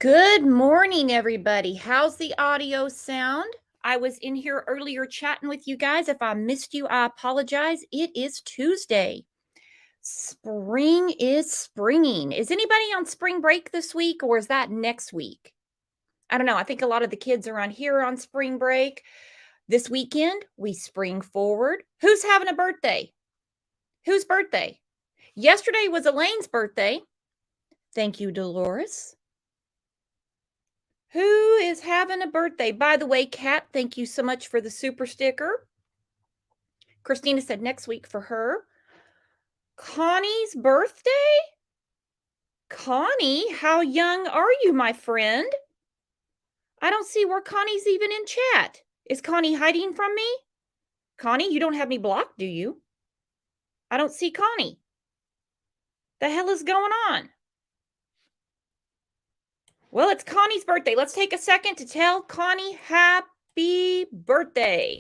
Good morning, everybody. How's the audio sound? I was in here earlier chatting with you guys. If I missed you, I apologize. It is Tuesday. Spring is springing. Is anybody on spring break this week or is that next week? I don't know. I think a lot of the kids around here are on spring break. This weekend, we spring forward. Who's having a birthday? Whose birthday? Yesterday was Elaine's birthday. Thank you, Dolores. Who is having a birthday? By the way, Kat, thank you so much for the super sticker. Christina said next week for her. Connie's birthday? Connie, how young are you, my friend? I don't see where Connie's even in chat. Is Connie hiding from me? Connie, you don't have me blocked, do you? I don't see Connie. The hell is going on? Well, it's Connie's birthday. Let's take a second to tell Connie happy birthday.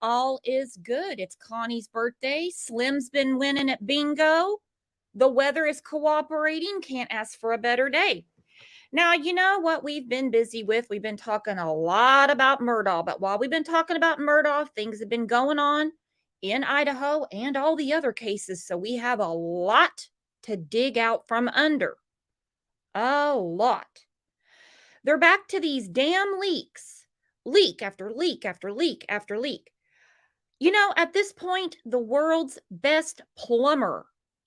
All is good. It's Connie's birthday. Slim's been winning at bingo. The weather is cooperating. Can't ask for a better day. Now, you know what we've been busy with? We've been talking a lot about Murdaugh, but while we've been talking about Murdaugh, things have been going on in Idaho and all the other cases. So we have a lot to dig out from under. A lot. They're back to these damn leaks. Leak after leak after leak after leak. You know, at this point, the world's best plumber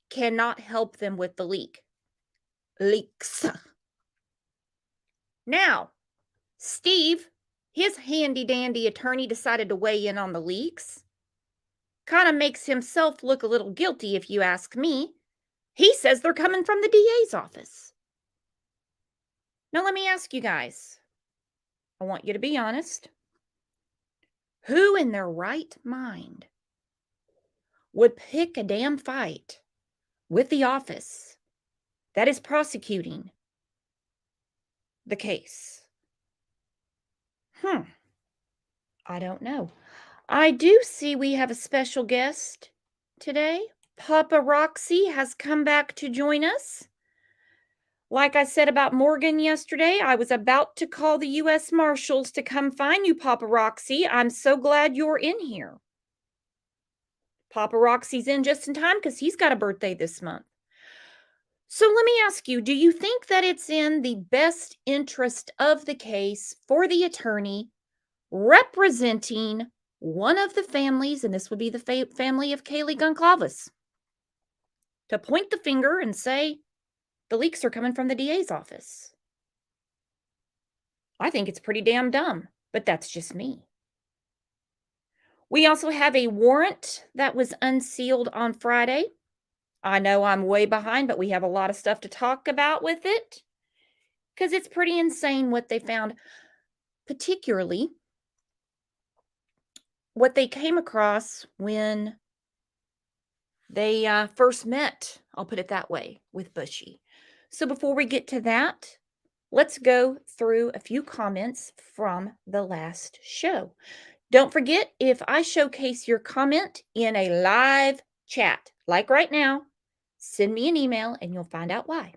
cannot help them with the leak. Leaks. Now, Steve, his handy-dandy attorney, decided to weigh in on the leaks. Kind of makes himself look a little guilty, if you ask me. He says they're coming from the DA's office. Now, let me ask you guys. I want you to be honest. Who in their right mind would pick a damn fight with the office that is prosecuting the case? I don't know. I do see we have a special guest today. Papa Roxy has come back to join us. Like I said about Morgan yesterday, I was about to call the U.S. Marshals to come find you, Papa Roxy. I'm so glad you're in here. Papa Roxy's in just in time because he's got a birthday this month. So let me ask you, do you think that it's in the best interest of the case for the attorney representing one of the families, and this would be the family of Kaylee Goncalves, to point the finger and say, the leaks are coming from the DA's office? I think it's pretty damn dumb, but that's just me. We also have a warrant that was unsealed on Friday. I know I'm way behind, but we have a lot of stuff to talk about with it because it's pretty insane what they found, particularly what they came across when they first met, I'll put it that way, with Bushy. So before we get to that, let's go through a few comments from the last show. Don't forget, if I showcase your comment in a live chat, like right now, send me an email and you'll find out why.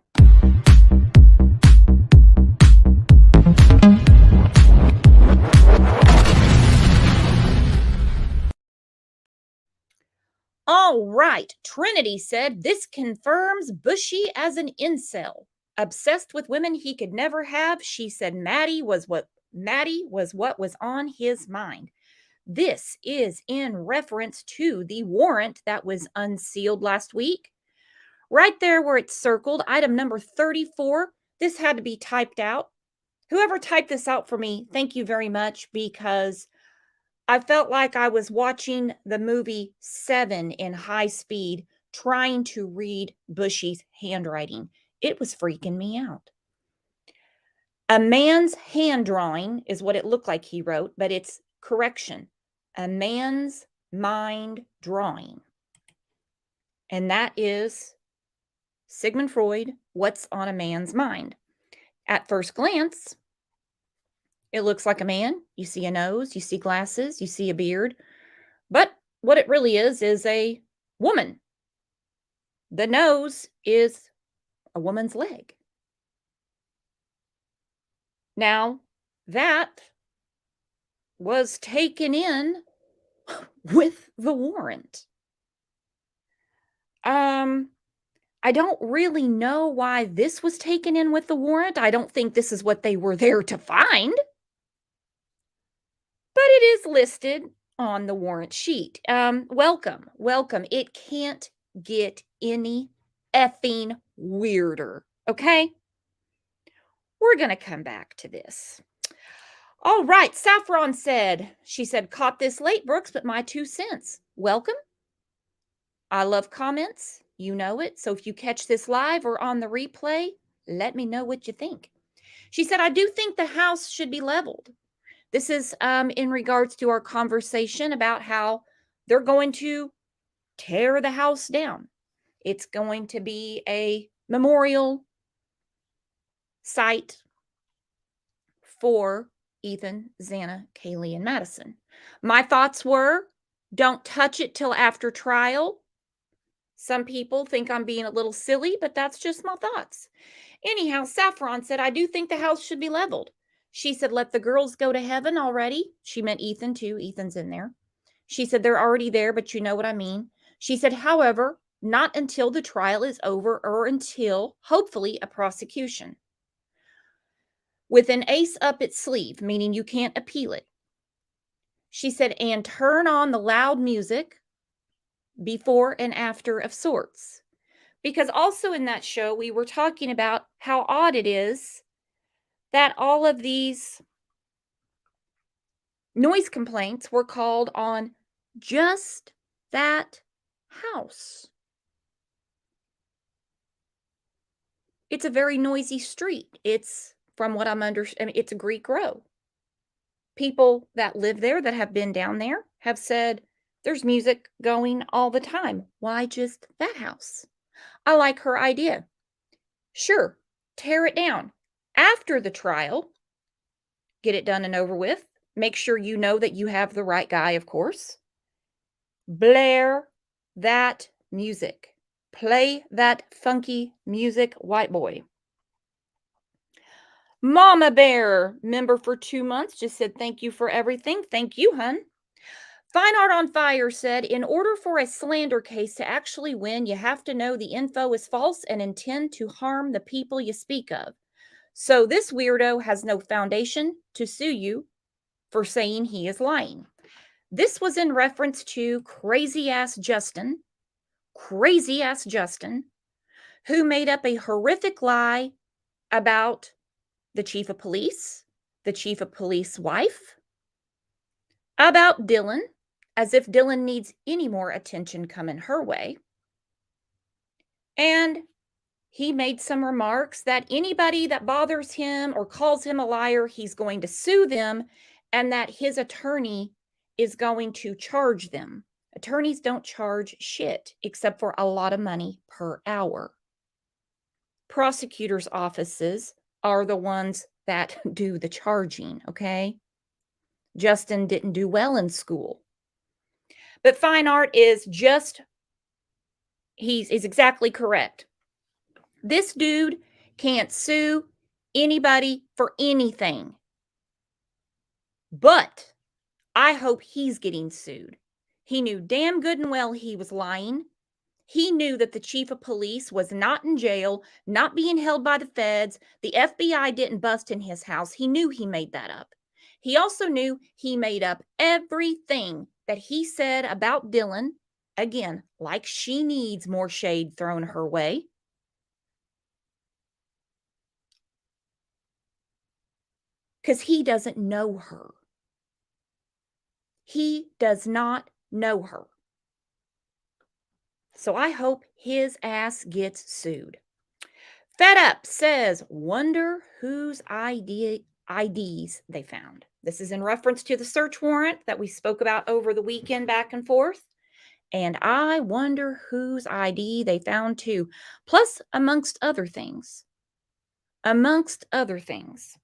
All right, Trinity said, this confirms Bushy as an incel. Obsessed with women he could never have. She said Maddie was what was on his mind. This is in reference to the warrant that was unsealed last week. Right there where it's circled, item number 34. This had to be typed out. Whoever typed this out for me, thank you very much, because I felt like I was watching the movie Seven in high speed, trying to read Bushy's handwriting. It was freaking me out. A man's hand drawing is what it looked like he wrote, but it's correction. A man's mind drawing. And that is Sigmund Freud, What's on a Man's Mind. At first glance, it looks like a man. You see a nose, you see glasses, you see a beard. But what it really is a woman. The nose is a woman's leg. Now, that was taken in with the warrant. Um, I don't really know why this was taken in with the warrant. I don't think this is what they were there to find, but it is listed on the warrant sheet. Welcome, welcome. It can't get any effing weirder, okay? We're going to come back to this. All right, Saffron said, she said, caught this late, Brooks, but my 2 cents. Welcome. I love comments. You know it. So if you catch this live or on the replay, let me know what you think. She said, I do think the house should be leveled. This is in regards to our conversation about how they're going to tear the house down. It's going to be a memorial site for Ethan, Xana, Kaylee, and Madison. My thoughts were, don't touch it till after trial. Some people think I'm being a little silly, but that's just my thoughts. Anyhow, Saffron said, I do think the house should be leveled. She said, let the girls go to heaven already. She meant Ethan too. Ethan's in there. She said, they're already there, but you know what I mean. She said, however, not until the trial is over or until, hopefully, a prosecution. With an ace up its sleeve, meaning you can't appeal it. She said, and turn on the loud music before and after of sorts. Because also in that show, we were talking about how odd it is that all of these noise complaints were called on just that house. It's a very noisy street. It's, from what I'm understanding, it's a Greek row. People that live there that have been down there have said there's music going all the time. Why just that house? I like her idea. Sure, tear it down. After the trial, get it done and over with. Make sure you know that you have the right guy, of course. Blare that music. Play that funky music, white boy. Mama Bear, member for 2 months, just said thank you for everything. Thank you, hun. Fine Art on Fire said, in order for a slander case to actually win, you have to know the info is false and intend to harm the people you speak of. So this weirdo has no foundation to sue you for saying he is lying. This was in reference to crazy ass Justin, who made up a horrific lie about the chief of police, the chief of police wife, about Dylan, as if Dylan needs any more attention coming her way. And he made some remarks that anybody that bothers him or calls him a liar, he's going to sue them, and that his attorney is going to charge them. Attorneys don't charge shit except for a lot of money per hour. Prosecutors' offices are the ones that do the charging, okay? Justin didn't do well in school. But Fine Art is just, he's exactly correct. This dude can't sue anybody for anything. But I hope he's getting sued. He knew damn good and well he was lying. He knew that the chief of police was not in jail, not being held by the feds. The FBI didn't bust in his house. He knew he made that up. He also knew he made up everything that he said about Dylan. Again, like she needs more shade thrown her way. Because he doesn't know her. He does not know her. So I hope his ass gets sued. Fed Up says, wonder whose idea IDs they found. This is in reference to the search warrant that we spoke about over the weekend back and forth. And I wonder whose ID they found too. Plus, amongst other things. Amongst other things.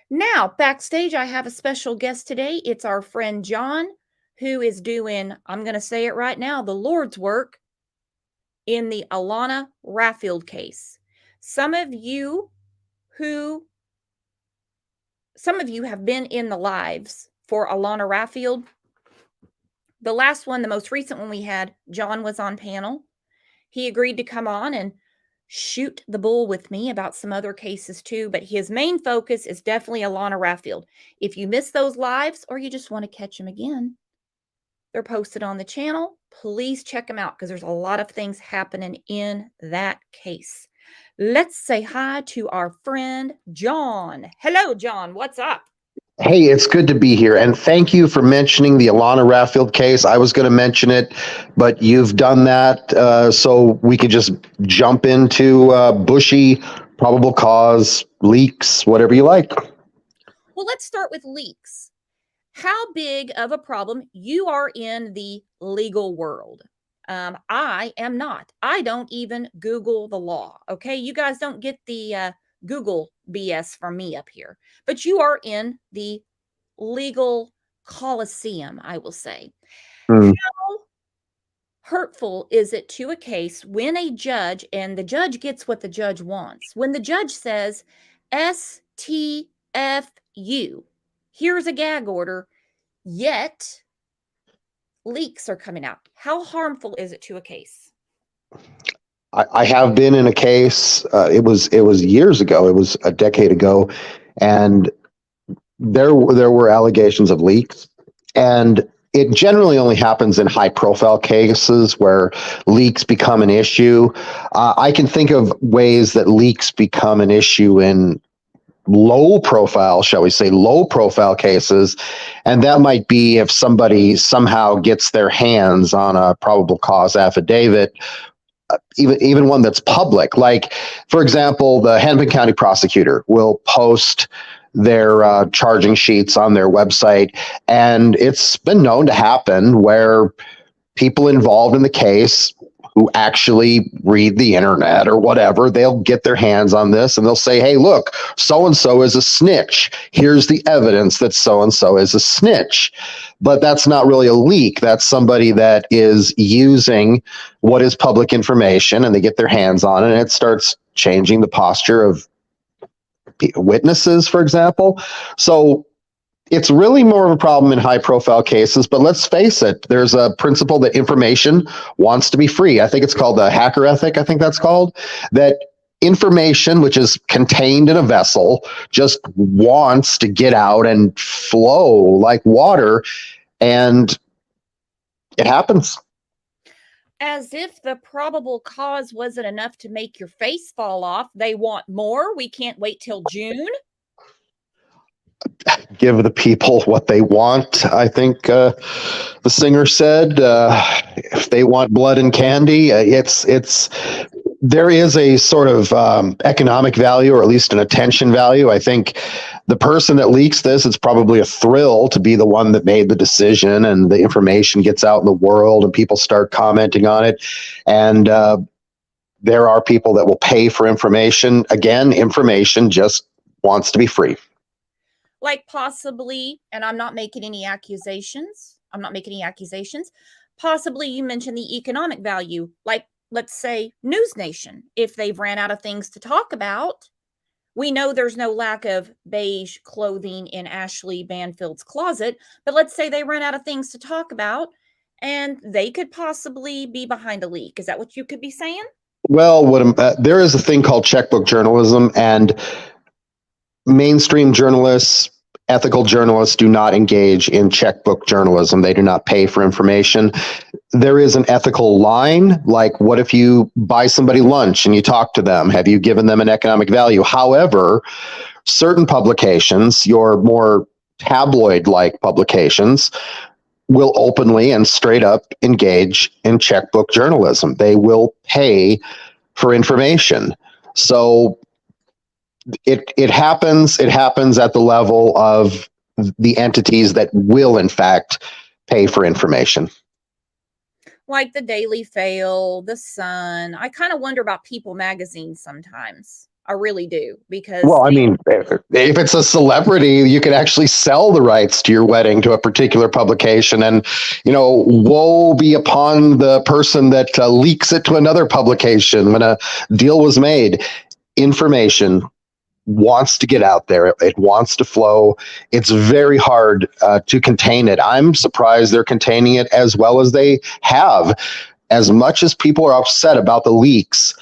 Now, backstage, I have a special guest today. It's our friend John, who is doing, I'm going to say it right now, the Lord's work in the Alana Raffield case. Some of you have been in the lives for Alana Raffield. The last one, the most recent one we had, John was on panel. He agreed to come on and shoot the bull with me about some other cases too, but his main focus is definitely Alana Raffield. If you miss those lives or you just want to catch them again, they're posted on the channel. Please check them out because there's a lot of things happening in that case. Let's say hi to our friend John. Hello, John. What's up? Hey, it's good to be here, and thank you for mentioning the Alana Raffield case. I was going to mention it, but you've done that, so we could just jump into bushy, probable cause, leaks, whatever you like. Well, let's start with leaks. How big of a problem you are in the legal world? I am not. I don't even Google the law. Okay, you guys don't get the Google BS from me up here, but you are in the legal coliseum, I will say. How hurtful is it to a case when a judge, and the judge gets what the judge wants, when the judge says STFU, here's a gag order, yet leaks are coming out? How harmful is it to a case? I have been in a case. It was years ago. It was a decade ago, and there were allegations of leaks, and it generally only happens in high-profile cases where leaks become an issue. I can think of ways that leaks become an issue in low-profile, shall we say, low-profile cases, and that might be if somebody somehow gets their hands on a probable cause affidavit, even one that's public. Like, for example, the Hennepin County prosecutor will post their charging sheets on their website, and it's been known to happen where people involved in the case who actually read the internet or whatever, they'll get their hands on this and they'll say, hey, look, so-and-so is a snitch. Here's the evidence that so-and-so is a snitch. But that's not really a leak. That's somebody that is using what is public information, and they get their hands on it, and it starts changing the posture of witnesses, for example. So it's really more of a problem in high-profile cases, but let's face it, there's a principle that information wants to be free. I think it's called the hacker ethic, I think that's called, that information which is contained in a vessel just wants to get out and flow like water, and it happens. As if the probable cause wasn't enough to make your face fall off. They want more. We can't wait till June. Give the people what they want, I think the singer said. If they want blood and candy, there is a sort of economic value, or at least an attention value. I think the person that leaks this, it's probably a thrill to be the one that made the decision, and the information gets out in the world and people start commenting on it. And there are people that will pay for information. Again, information just wants to be free. Like possibly, and I'm not making any accusations. Possibly you mentioned the economic value, like let's say News Nation. If they've ran out of things to talk about, we know there's no lack of beige clothing in Ashley Banfield's closet, but let's say they run out of things to talk about and they could possibly be behind a leak. Is that what you could be saying? Well, there is a thing called checkbook journalism, and mainstream journalists, ethical journalists, do not engage in checkbook journalism. They do not pay for information. There is an ethical line, like what if you buy somebody lunch and you talk to them? Have you given them an economic value? However, certain publications, your more tabloid-like publications, will openly and straight up engage in checkbook journalism. They will pay for information. So it happens. It happens at the level of the entities that will, in fact, pay for information. Like the Daily Fail, the Sun. I kind of wonder about People magazine sometimes. I really do, because Well, I mean, if it's a celebrity, you can actually sell the rights to your wedding to a particular publication, and woe be upon the person that leaks it to another publication when a deal was made. Information wants to get out there. It wants to flow. It's very hard to contain it. I'm surprised they're containing it as well as they have. As much as people are upset about the leaks,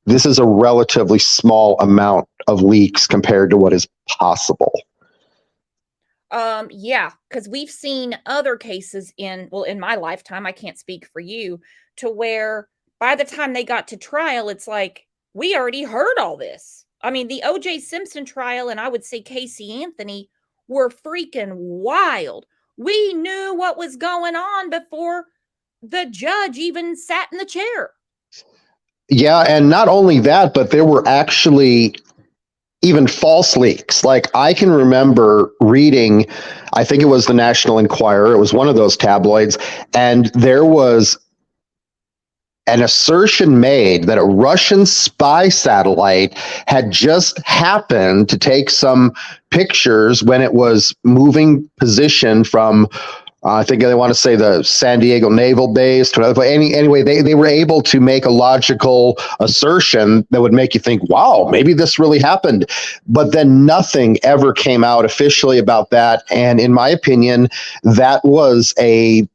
this is a relatively small amount of leaks compared to what is possible. Yeah, because we've seen other cases in my lifetime, I can't speak for you, to where by the time they got to trial, it's like, we already heard all this. I mean, the O.J. Simpson trial, and I would say Casey Anthony, were freaking wild. We knew what was going on before the judge even sat in the chair. Yeah, and not only that, but there were actually even false leaks. Like, I can remember reading, I think it was the National Enquirer, it was one of those tabloids, and there was an assertion made that a Russian spy satellite had just happened to take some pictures when it was moving position from I think they want to say the San Diego Naval Base to another place. Anyway, they were able to make a logical assertion that would make you think, wow, maybe this really happened. But then nothing ever came out officially about that. And in my opinion, that was a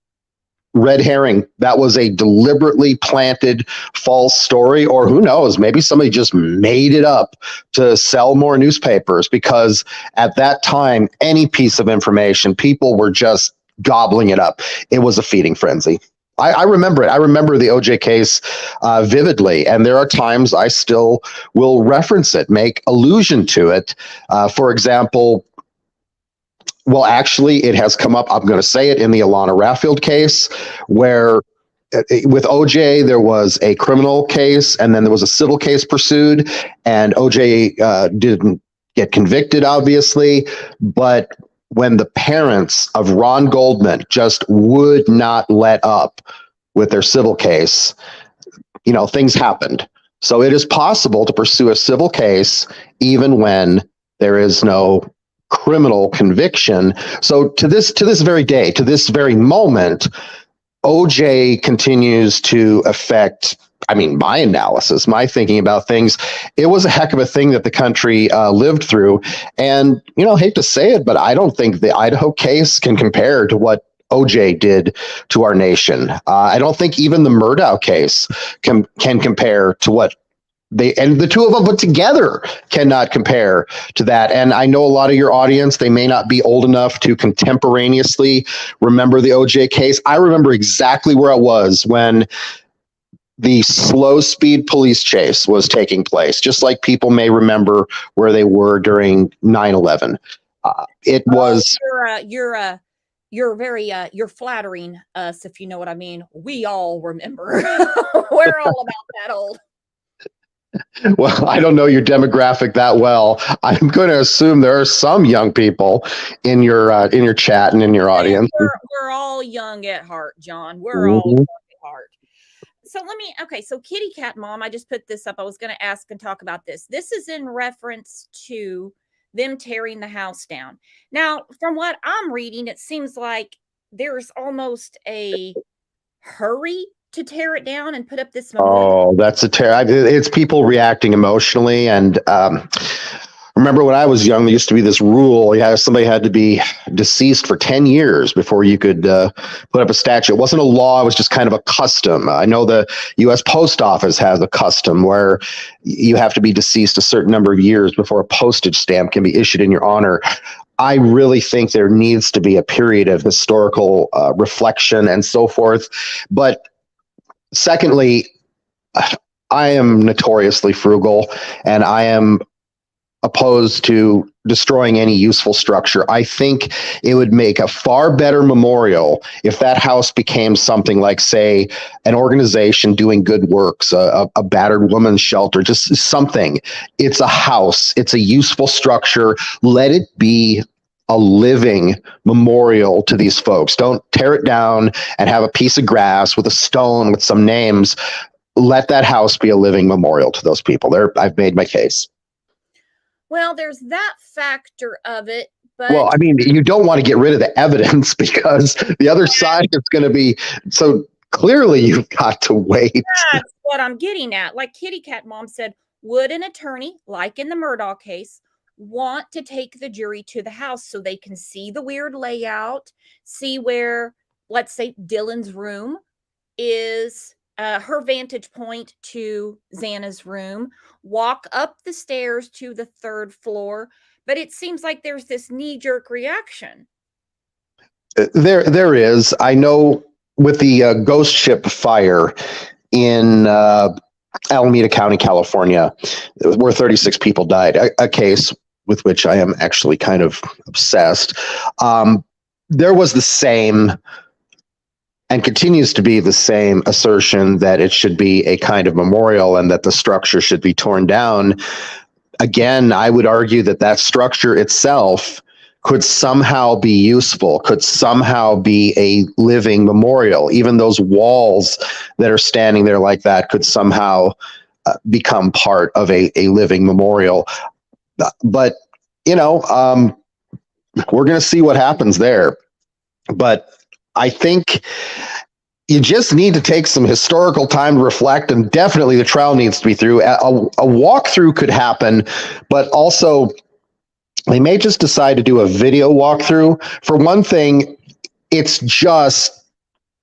red herring. That was a deliberately planted false story, or who knows, maybe somebody just made it up to sell more newspapers, because at that time, any piece of information, people were just gobbling it up. It was a feeding frenzy. I remember it. I remember the OJ case vividly, and there are times I still will reference it, make allusion to it. For example, well, actually, it has come up. I'm going to say it in the Alana Raffield case, where with OJ, there was a criminal case and then there was a civil case pursued, and OJ didn't get convicted, obviously. But when the parents of Ron Goldman just would not let up with their civil case, things happened. So it is possible to pursue a civil case even when there is no criminal conviction. So to this very day, to this very moment, OJ continues to affect, my analysis, my thinking about things. It was a heck of a thing that the country lived through. And, hate to say it, but I don't think the Idaho case can compare to what OJ did to our nation. I don't think even the Murdaugh case can compare to what and the two of them put together cannot compare to that. And I know a lot of your audience, they may not be old enough to contemporaneously remember the OJ case. I remember exactly where I was when the slow speed police chase was taking place, just like people may remember where they were during 9/11. It was. You're flattering us, if you know what I mean. We all remember. We're all about that old. Well, I don't know your demographic that well. I'm going to assume there are some young people in your chat and in your audience. We're all young at heart, John. We're all young at heart. So Kitty Cat Mom, I just put this up. I was going to ask and talk about this. This is in reference to them tearing the house down. Now, from what I'm reading, it seems like there's almost a hurry to tear it down and put up this memorial. Oh, that's it's people reacting emotionally. And remember when I was young, there used to be this rule. Somebody had to be deceased for 10 years before you could put up a statue. It wasn't a law. It was just kind of a custom. I know the U.S. Post Office has a custom where you have to be deceased a certain number of years before a postage stamp can be issued in your honor. I really think there needs to be a period of historical reflection and so forth. But secondly, I am notoriously frugal, and I am opposed to destroying any useful structure. I think it would make a far better memorial if that house became something like, say, an organization doing good works, a battered woman's shelter, just something. It's a house. It's a useful structure. Let it be a living memorial to these folks. Don't tear it down and have a piece of grass with a stone with some names. Let that house be a living memorial to those people. I've made my case. Well, there's that factor of it, but Well, I mean, you don't want to get rid of the evidence because the other side is going to be so clearly you've got to wait. that's what I'm getting at. Like Kitty Cat Mom said, would an attorney, like in the Murdaugh case, want to take the jury to the house so they can see the weird layout, see where, let's say, Dylan's room is her vantage point to Xana's room, walk up the stairs to the 3rd floor. But it seems like there's this knee-jerk reaction. There is. I know with the ghost ship fire in Alameda County, California, where 36 people died, a case with which I am actually kind of obsessed. There was the same and continues to be the same assertion that it should be a kind of memorial and that the structure should be torn down. Again, I would argue that that structure itself could somehow be useful, could somehow be a living memorial. Even those walls that are standing there like that could somehow become part of a living memorial. But, you know, we're going to see what happens there. But I think you just need to take some historical time to reflect, and definitely the trial needs to be through. A walkthrough could happen, but also they may just decide to do a video walkthrough. For one thing, it's just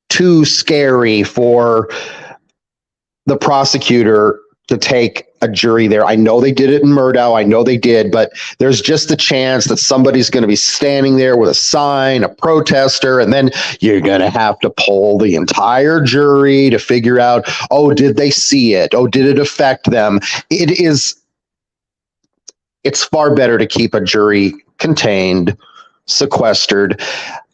too scary for the prosecutor to take a jury there. I know they did it in Murdaugh. I know they did, but there's just a chance that somebody's going to be standing there with a sign, a protester, and then you're going to have to poll the entire jury to figure out, oh, did they see it? Oh, did it affect them? It's far better to keep a jury contained, sequestered.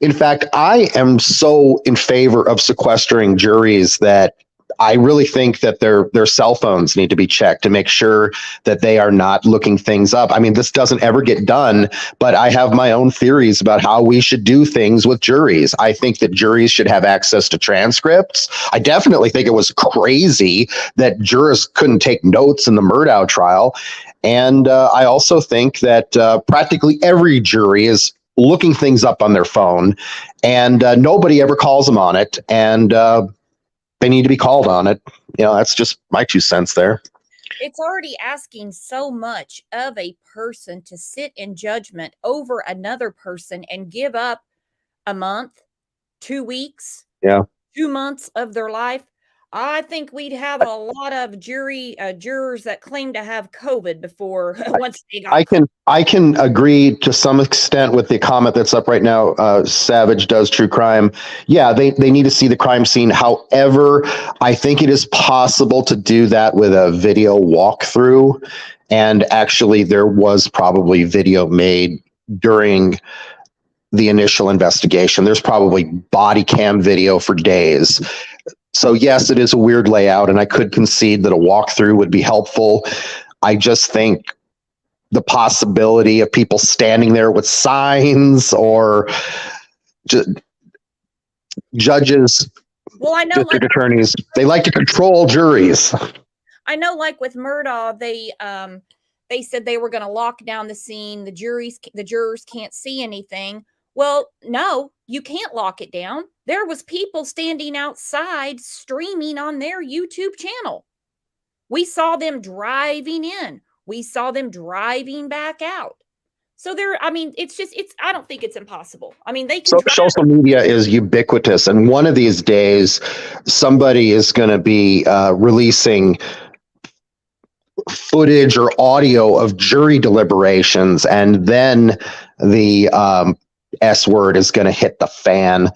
In fact, I am so in favor of sequestering juries that I really think that their cell phones need to be checked to make sure that they are not looking things up. I mean, this doesn't ever get done, but I have my own theories about how we should do things with juries. I think that juries should have access to transcripts. I definitely think it was crazy that jurors couldn't take notes in the Murdaugh trial. And I also think that practically every jury is looking things up on their phone, and nobody ever calls them on it. And they need to be called on it. You know, that's just my 2 cents there. It's already asking so much of a person to sit in judgment over another person and give up a month, 2 weeks, 2 months of their life. I think we'd have a lot of jurors that claim to have COVID before once they got. I can agree to some extent with the comment that's up right now. Savage does true crime. Yeah, they need to see the crime scene. However, I think it is possible to do that with a video walkthrough. And actually, there was probably video made during the initial investigation. There's probably body cam video for days. So yes, it is a weird layout, and I could concede that a walkthrough would be helpful. I just think the possibility of people standing there with signs or judges, well, I know, district attorneys, they like to control juries. I know, like with Murdaugh, they said they were going to lock down the scene. The jurors can't see anything. Well, no, you can't lock it down. There was people standing outside streaming on their YouTube channel. We saw them driving in. We saw them driving back out. So I don't think it's impossible. I mean, they can. Social media is ubiquitous, and one of these days, somebody is going to be releasing footage or audio of jury deliberations, and then the S word is going to hit the fan.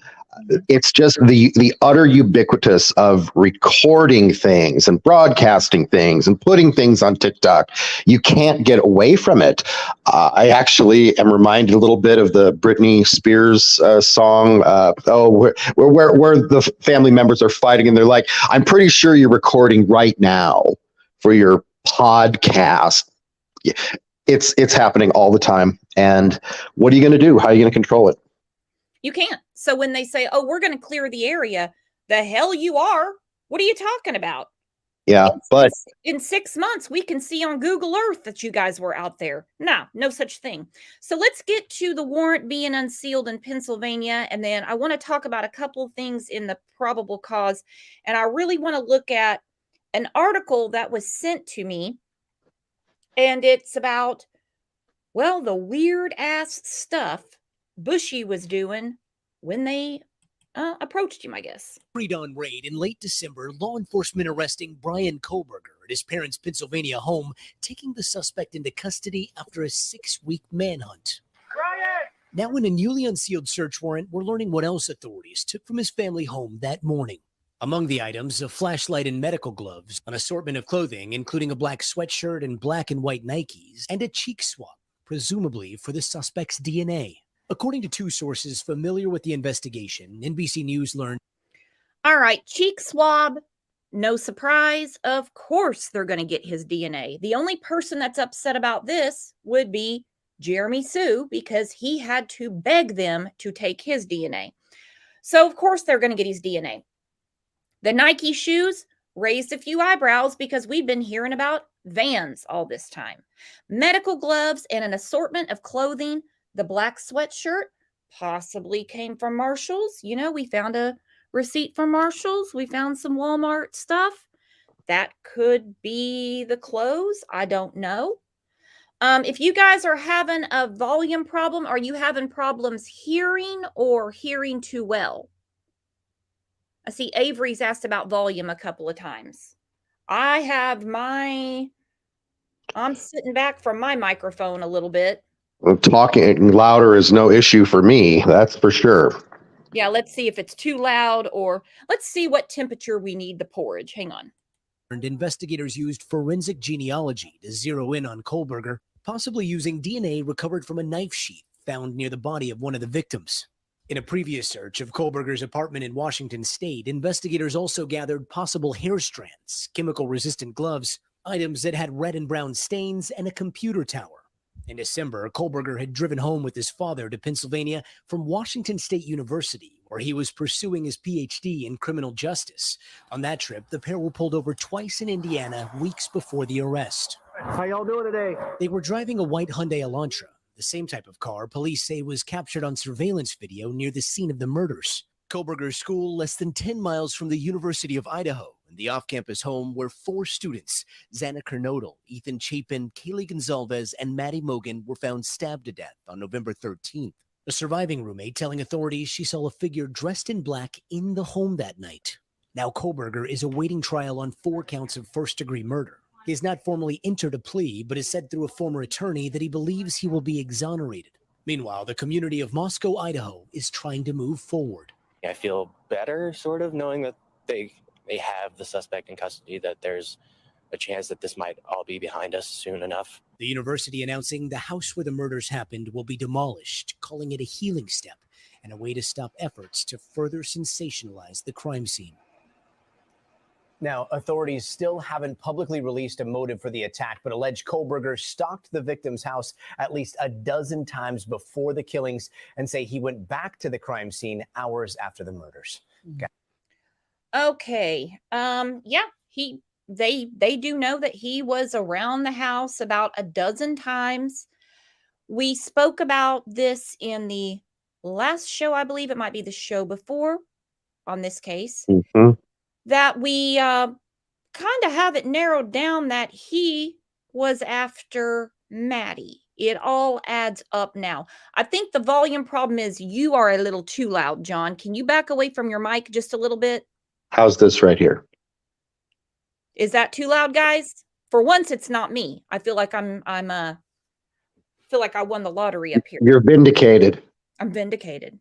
It's just the utter ubiquitous of recording things and broadcasting things and putting things on TikTok. You can't get away from it. I actually am reminded a little bit of the Britney Spears song. Where the family members are fighting and they're like, "I'm pretty sure you're recording right now for your podcast." It's happening all the time. And what are you going to do? How are you going to control it? You can't. So when they say, "Oh, we're going to clear the area," the hell you are. What are you talking about? Yeah, but in 6 months, we can see on Google Earth that you guys were out there. No such thing. So let's get to the warrant being unsealed in Pennsylvania. And then I want to talk about a couple of things in the probable cause. And I really want to look at an article that was sent to me. And it's about, well, the weird ass stuff Bushy was doing when they approached him, I guess. Pre-dawn raid in late December, law enforcement arresting Brian Koberger at his parents' Pennsylvania home, taking the suspect into custody after a 6-week manhunt. Brian! Now in a newly unsealed search warrant, we're learning what else authorities took from his family home that morning. Among the items, a flashlight and medical gloves, an assortment of clothing, including a black sweatshirt and black and white Nikes, and a cheek swab, presumably for the suspect's DNA. According to 2 sources familiar with the investigation, NBC News learned. All right, cheek swab, no surprise. Of course they're going to get his DNA. The only person that's upset about this would be Jeremy Sue, because he had to beg them to take his DNA. So, of course, they're going to get his DNA. The Nike shoes raised a few eyebrows because we've been hearing about Vans all this time. Medical gloves and an assortment of clothing. The black sweatshirt possibly came from Marshall's. You know, we found a receipt from Marshall's. We found some Walmart stuff. That could be the clothes. I don't know. If you guys are having a volume problem, are you having problems hearing or hearing too well? I see Avery's asked about volume a couple of times. I'm sitting back from my microphone a little bit. Talking louder is no issue for me, that's for sure. Yeah, let's see if it's too loud, or let's see what temperature we need the porridge. Hang on. And investigators used forensic genealogy to zero in on Koberger, possibly using DNA recovered from a knife sheath found near the body of one of the victims. In a previous search of Koberger's apartment in Washington State, investigators also gathered possible hair strands, chemical-resistant gloves, items that had red and brown stains, and a computer tower. In December, Koberger had driven home with his father to Pennsylvania from Washington State University, where he was pursuing his PhD in criminal justice. On that trip, the pair were pulled over twice in Indiana weeks before the arrest. How y'all doing today? They were driving a white Hyundai Elantra, the same type of car police say was captured on surveillance video near the scene of the murders. Koberger's school less than 10 miles from the University of Idaho, and the off-campus home where 4 students, Xana Kernodle, Ethan Chapin, Kaylee Gonzalez, and Maddie Mogan, were found stabbed to death on November 13th. A surviving roommate telling authorities she saw a figure dressed in black in the home that night. Now Koberger is awaiting trial on 4 counts of first-degree murder. He has not formally entered a plea, but has said through a former attorney that he believes he will be exonerated. Meanwhile, the community of Moscow, Idaho, is trying to move forward. I feel better, sort of, knowing that they have the suspect in custody, that there's a chance that this might all be behind us soon enough. The university announcing the house where the murders happened will be demolished, calling it a healing step and a way to stop efforts to further sensationalize the crime scene. Now, authorities still haven't publicly released a motive for the attack, but allege Koberger stalked the victim's house at least a dozen times before the killings and say he went back to the crime scene hours after the murders. Okay. Yeah, they do know that he was around the house about a dozen times. We spoke about this in the last show, I believe it might be the show before on this case. Mm-hmm. That we kind of have it narrowed down that he was after Maddie. It all adds up now. I think the volume problem is you are a little too loud, John. Can you back away from your mic just a little bit? How's this right here? Is that too loud, guys? For once, it's not me. I feel like feel like I won the lottery up here. You're vindicated. I'm vindicated.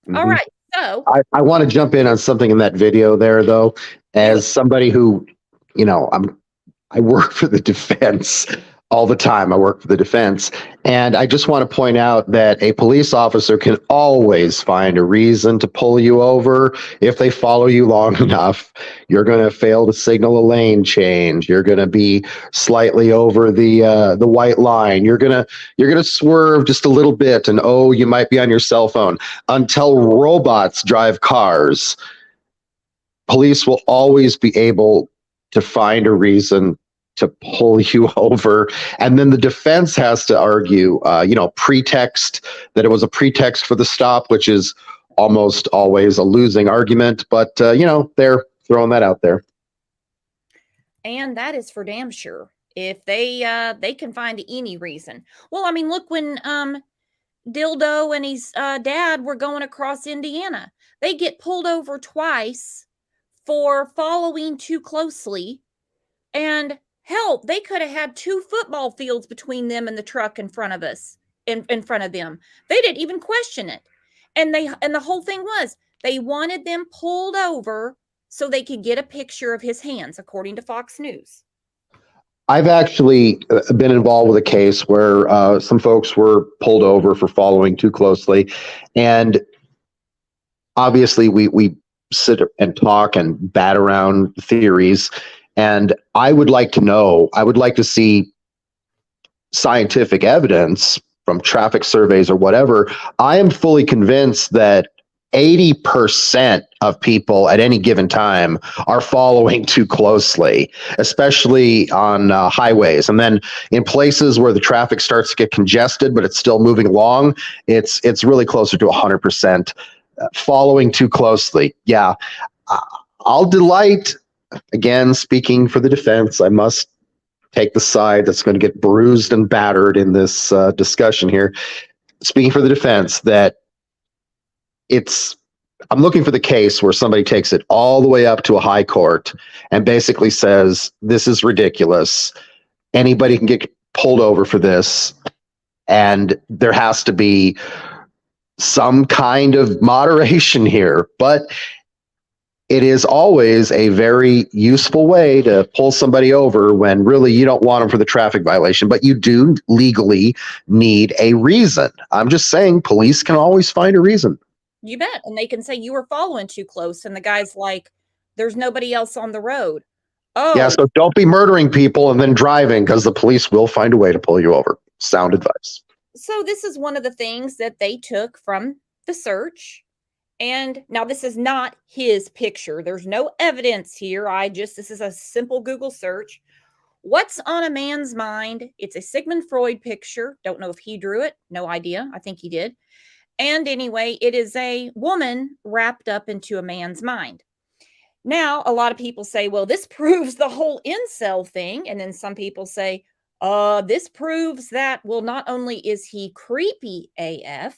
Mm-hmm. All right. So I want to jump in on something in that video there, though, as somebody who, I work for the defense all the time. I work for the defense. And I just want to point out that a police officer can always find a reason to pull you over if they follow you long enough. You're going to fail to signal a lane change. You're going to be slightly over the white line. You're going to swerve just a little bit, and oh, you might be on your cell phone. Until robots drive cars, police will always be able to find a reason to pull you over. And then the defense has to argue, pretext, that it was a pretext for the stop, which is almost always a losing argument. But, they're throwing that out there. and that is for damn sure. If they can find any reason. Well, I mean, look, when Dildo and his dad were going across Indiana, they get pulled over twice for following too closely. And hell, they could have had 2 football fields between them and the truck in front of us, in front of them. They didn't even question it. And the whole thing was they wanted them pulled over so they could get a picture of his hands, according to Fox News. I've actually been involved with a case where some folks were pulled over for following too closely. And obviously we sit and talk and bat around theories. And I would like to see scientific evidence from traffic surveys or whatever. I am fully convinced that 80% of people at any given time are following too closely, especially on highways. And then in places where the traffic starts to get congested, but it's still moving along, it's really closer to 100% following too closely. Yeah, I'll delight. Again, speaking for the defense, I must take the side that's going to get bruised and battered in this discussion here. Speaking for the defense, that I'm looking for the case where somebody takes it all the way up to a high court and basically says, this is ridiculous. Anybody can get pulled over for this. And there has to be some kind of moderation here. But it is always a very useful way to pull somebody over when really you don't want them for the traffic violation, but you do legally need a reason. I'm just saying police can always find a reason. You bet. And they can say you were following too close. And the guy's like, there's nobody else on the road. Oh, yeah. So don't be murdering people and then driving, because the police will find a way to pull you over. Sound advice. So this is one of the things that they took from the search. And now this is not his picture. There's no evidence here. This is a simple Google search. What's on a man's mind? It's a Sigmund Freud picture. Don't know if he drew it. No idea. I think he did. And anyway, it is a woman wrapped up into a man's mind. Now, a lot of people say, well, this proves the whole incel thing. And then some people say, this proves that, well, not only is he creepy AF,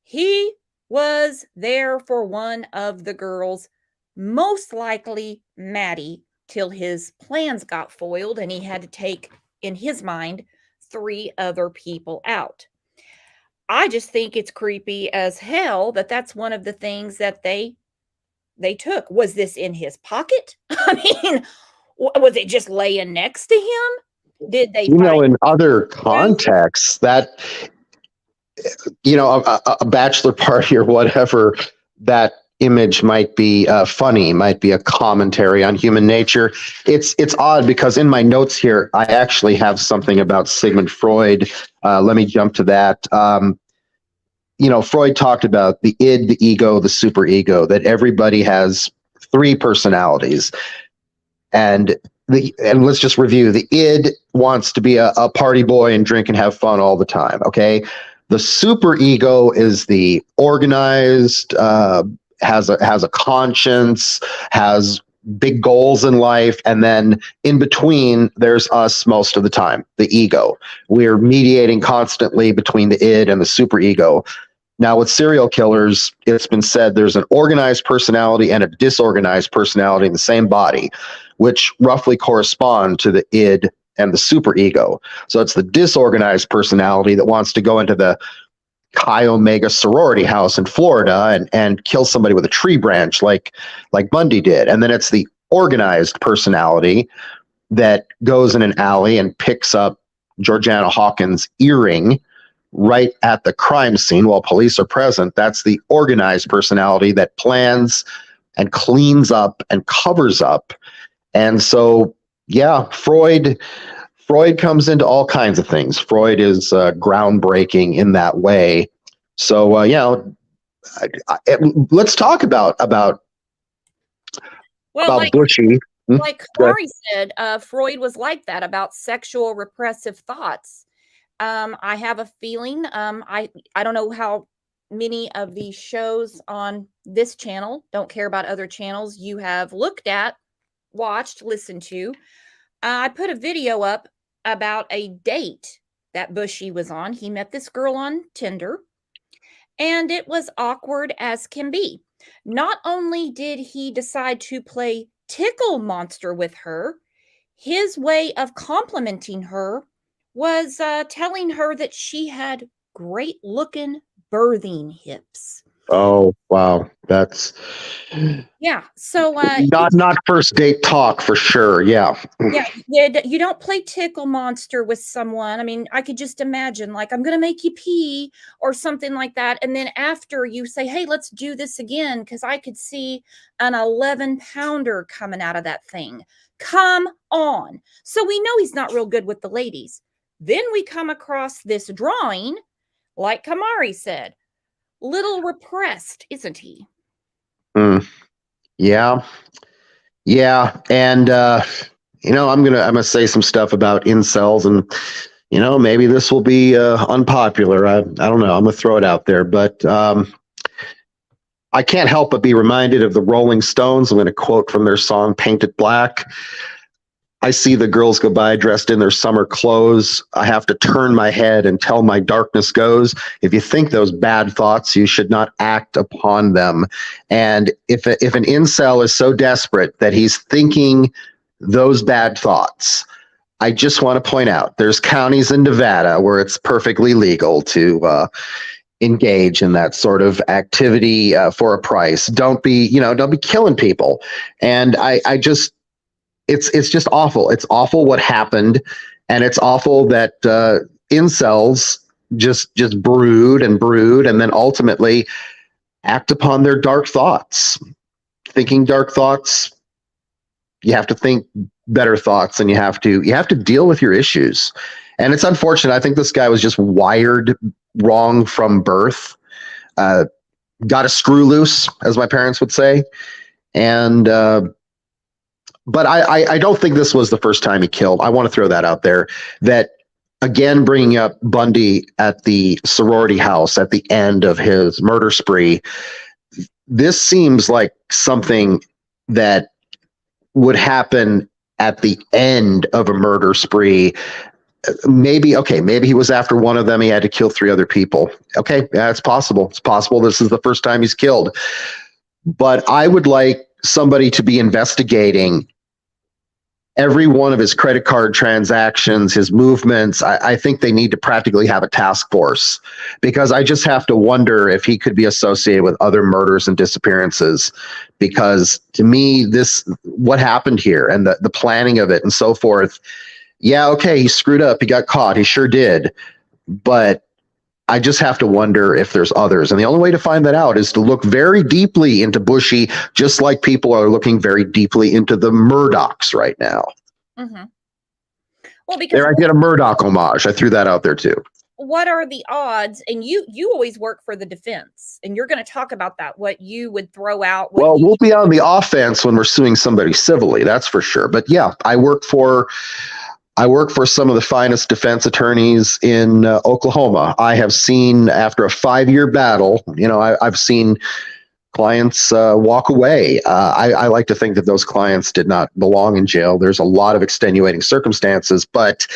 he was there for one of the girls, most likely Maddie, till his plans got foiled and he had to take, in his mind, 3 other people out. I just think it's creepy as hell that that's one of the things that they took. Was this in his pocket? I mean, was it just laying next to him? Did they in other contexts that a bachelor party or whatever, that image might be funny, might be a commentary on human nature. It's odd because in my notes here, I actually have something about Sigmund Freud. Let me jump to that. Freud talked about the id, the ego, the superego, that everybody has 3 personalities. And let's just review. The id wants to be a party boy and drink and have fun all the time. Okay. The superego is the organized, has a conscience, has big goals in life. And then in between, there's us most of the time, the ego. We're mediating constantly between the id and the superego. Now, with serial killers, it's been said there's an organized personality and a disorganized personality in the same body, which roughly correspond to the id and the superego. So it's the disorganized personality that wants to go into the Chi Omega sorority house in Florida and kill somebody with a tree branch like Bundy did. And then it's the organized personality that goes in an alley and picks up Georgiana Hawkins' earring right at the crime scene while police are present. That's the organized personality that plans and cleans up and covers up. And so, yeah, Freud comes into all kinds of things. Freud is groundbreaking in that way. So, let's talk about Bushy. Like Kamari said, Freud was like that about sexual repressive thoughts. I have a feeling, I don't know how many of these shows on this channel, don't care about other channels, you have looked at, watched, listened to. I put a video up about a date that Bushy was on. He met this girl on Tinder, and it was awkward as can be. Not only did he decide to play tickle monster with her, his way of complimenting her was telling her that she had great looking birthing hips. Oh, wow. That's So not first date talk for sure. Yeah. You don't play tickle monster with someone. I mean, I could just imagine, like, I'm going to make you pee or something like that. And then after you say, hey, let's do this again, because I could see an 11-pounder coming out of that thing. Come on. So we know he's not real good with the ladies. Then we come across this drawing, like Kamari said, little repressed, isn't he? Yeah. And, I'm going to say some stuff about incels, and, maybe this will be unpopular. I don't know. I'm going to throw it out there, but I can't help but be reminded of the Rolling Stones. I'm going to quote from their song, Paint It Black. I see the girls go by dressed in their summer clothes. I have to turn my head until my darkness goes. If you think those bad thoughts, you should not act upon them. And if an incel is so desperate that he's thinking those bad thoughts, I just want to point out there's counties in Nevada where it's perfectly legal to engage in that sort of activity for a price. Don't be killing people. And it's just awful. It's awful what happened, and it's awful that incels just brood and then ultimately act upon their dark thoughts. Thinking dark thoughts, you have to think better thoughts, and you have to deal with your issues. And it's unfortunate. I think this guy was just wired wrong from birth. Got a screw loose, as my parents would say, and. But I don't think this was the first time he killed. I want to throw that out there. That, again, bringing up Bundy at the sorority house at the end of his murder spree, this seems like something that would happen at the end of a murder spree. Maybe he was after one of them. He had to kill 3 other people. Okay, yeah, it's possible. It's possible this is the first time he's killed. But I would like somebody to be investigating every one of his credit card transactions, his movements. I think they need to practically have a task force, because I just have to wonder if he could be associated with other murders and disappearances. Because to me, what happened here and the planning of it and so forth. Yeah, okay, he screwed up. He got caught. He sure did. But I just have to wonder if there's others. And the only way to find that out is to look very deeply into Bushy, just like people are looking very deeply into the Murdochs right now. Mm-hmm. Well, because there I get a Murdoch homage. I threw that out there too. What are the odds? And you always work for the defense, and you're going to talk about that, what you would throw out. Well, we'll be on the offense when we're suing somebody civilly, that's for sure. But yeah, I work for some of the finest defense attorneys in Oklahoma. I have seen, after a 5-year battle, I've seen clients walk away. I like to think that those clients did not belong in jail. There's a lot of extenuating circumstances, but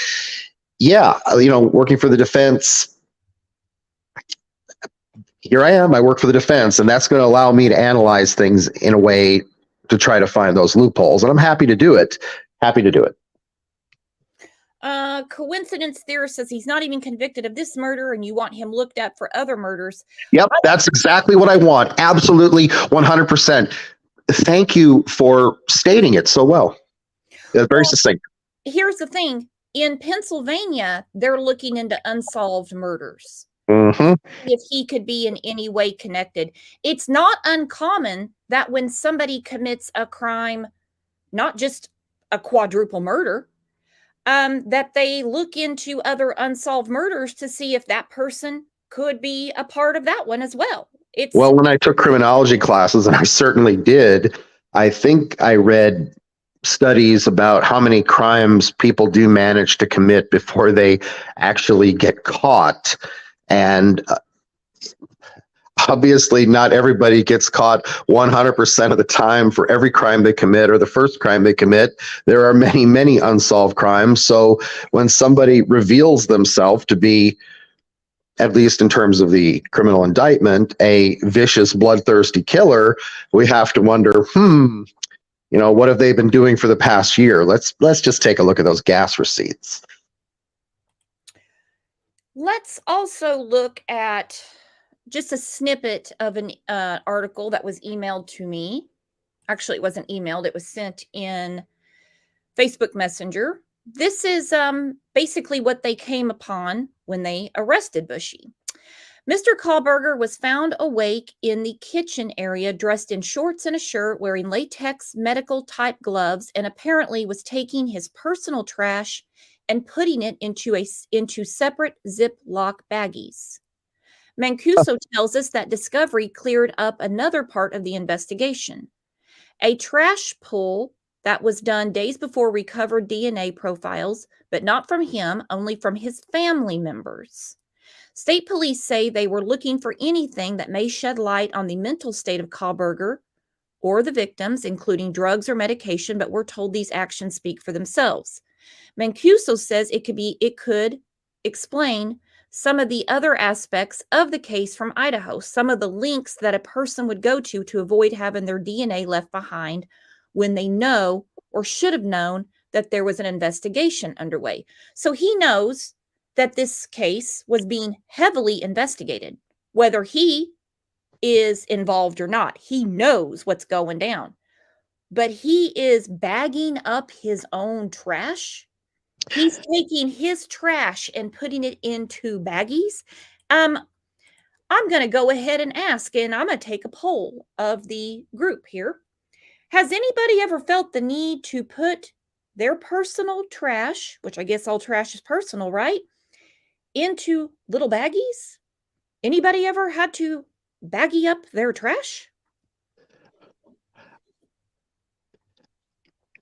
yeah, working for the defense, here I am. I work for the defense, and that's going to allow me to analyze things in a way to try to find those loopholes. And I'm happy to do it. Coincidence theorist says he's not even convicted of this murder and you want him looked at for other murders. Yep, that's exactly what I want. Absolutely, 100%. Thank you for stating it so well. Very succinct. Here's the thing. In Pennsylvania, they're looking into unsolved murders. Mm-hmm. If he could be in any way connected. It's not uncommon that when somebody commits a crime, not just a quadruple murder, that they look into other unsolved murders to see if that person could be a part of that one as well. Well, when I took criminology classes, and I certainly did, I think I read studies about how many crimes people do manage to commit before they actually get caught. And obviously, not everybody gets caught 100% of the time for every crime they commit or the first crime they commit. There are many, many unsolved crimes. So when somebody reveals themselves to be, at least in terms of the criminal indictment, a vicious, bloodthirsty killer, we have to wonder, what have they been doing for the past year? Let's just take a look at those gas receipts. Let's also look at just a snippet of an article that was emailed to me. Actually, it wasn't emailed. It was sent in Facebook Messenger. This is basically what they came upon when they arrested Bushy. Mr. Kahlberger was found awake in the kitchen area, dressed in shorts and a shirt, wearing latex medical-type gloves, and apparently was taking his personal trash and putting it into separate Ziploc baggies. Mancuso tells us that discovery cleared up another part of the investigation. A trash pull that was done days before recovered DNA profiles, but not from him, only from his family members. State police say they were looking for anything that may shed light on the mental state of Kahlberger or the victims, including drugs or medication, but we're told these actions speak for themselves. Mancuso says it could explain some of the other aspects of the case from Idaho, some of the links that a person would go to avoid having their DNA left behind when they know or should have known that there was an investigation underway. So he knows that this case was being heavily investigated, whether he is involved or not. He knows what's going down, but he is bagging up his own trash. He's taking his trash and putting it into baggies. I'm going to go ahead and ask, and I'm going to take a poll of the group here. Has anybody ever felt the need to put their personal trash, which I guess all trash is personal, right, into little baggies? Anybody ever had to baggie up their trash?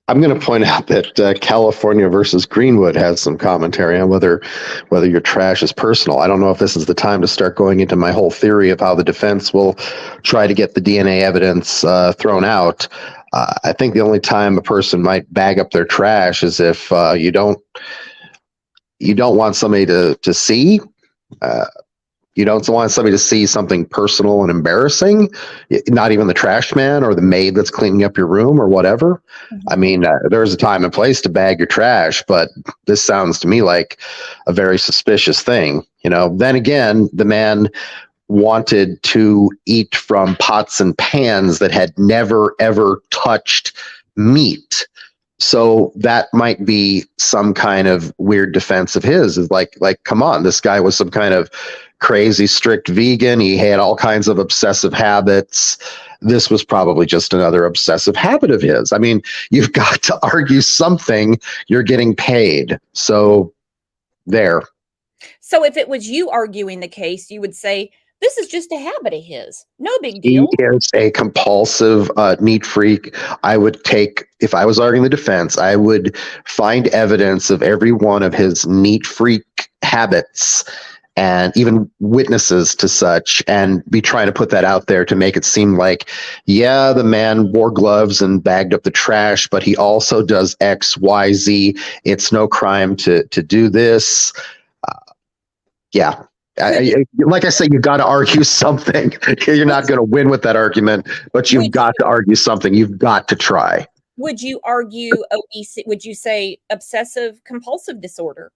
I'm going to point out that California versus Greenwood has some commentary on whether your trash is personal. I don't know if this is the time to start going into my whole theory of how the defense will try to get the DNA evidence thrown out. I think the only time a person might bag up their trash is if you don't want somebody to see. You don't want somebody to see something personal and embarrassing, not even the trash man or the maid that's cleaning up your room or whatever. Mm-hmm. I mean, there's a time and place to bag your trash, but this sounds to me like a very suspicious thing. Then again, the man wanted to eat from pots and pans that had never, ever touched meat. So that might be some kind of weird defense of his. Is like, come on, this guy was some kind of crazy strict vegan. He had all kinds of obsessive habits. This was probably just another obsessive habit of his. I mean, you've got to argue something. You're getting paid. So there. So if it was you arguing the case, you would say, this is just a habit of his. No big deal. He is a compulsive neat freak. I would take, if I was arguing the defense, I would find evidence of every one of his neat freak habits and even witnesses to such, and be trying to put that out there to make it seem like, yeah, the man wore gloves and bagged up the trash, but he also does X, Y, Z. It's no crime to do this. Yeah. Like I say, you've got to argue something. You're not going to win with that argument, but you've got to argue something. You've got to try. Would you argue obesity? Would you say obsessive compulsive disorder?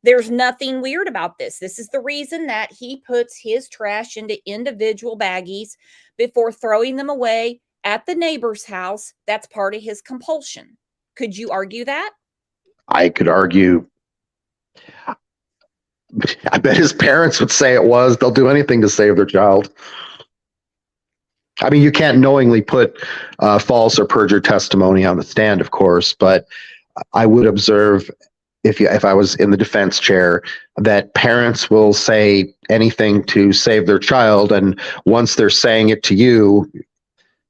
There's nothing weird about this. This is the reason that he puts his trash into individual baggies before throwing them away at the neighbor's house. That's part of his compulsion. Could you argue that? I could argue, I bet his parents would say it was. They'll do anything to save their child. I mean, you can't knowingly put false or perjured testimony on the stand, of course, but I would observe, if I was in the defense chair, that parents will say anything to save their child, and once they're saying it to you,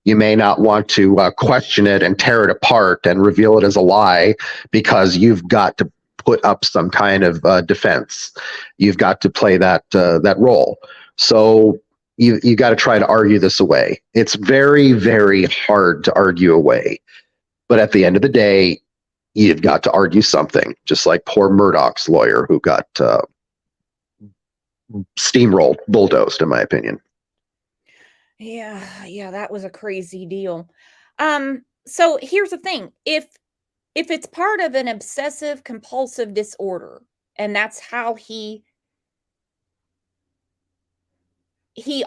you may not want to question it and tear it apart and reveal it as a lie, because you've got to put up some kind of defense. You've got to play that role. So you got to try to argue this away. It's very, very hard to argue away, but at the end of the day, you've got to argue something. Just like poor Murdoch's lawyer, who got steamrolled, bulldozed, in my opinion. Yeah, that was a crazy deal. So here's the thing. If it's part of an obsessive compulsive disorder, and that's how he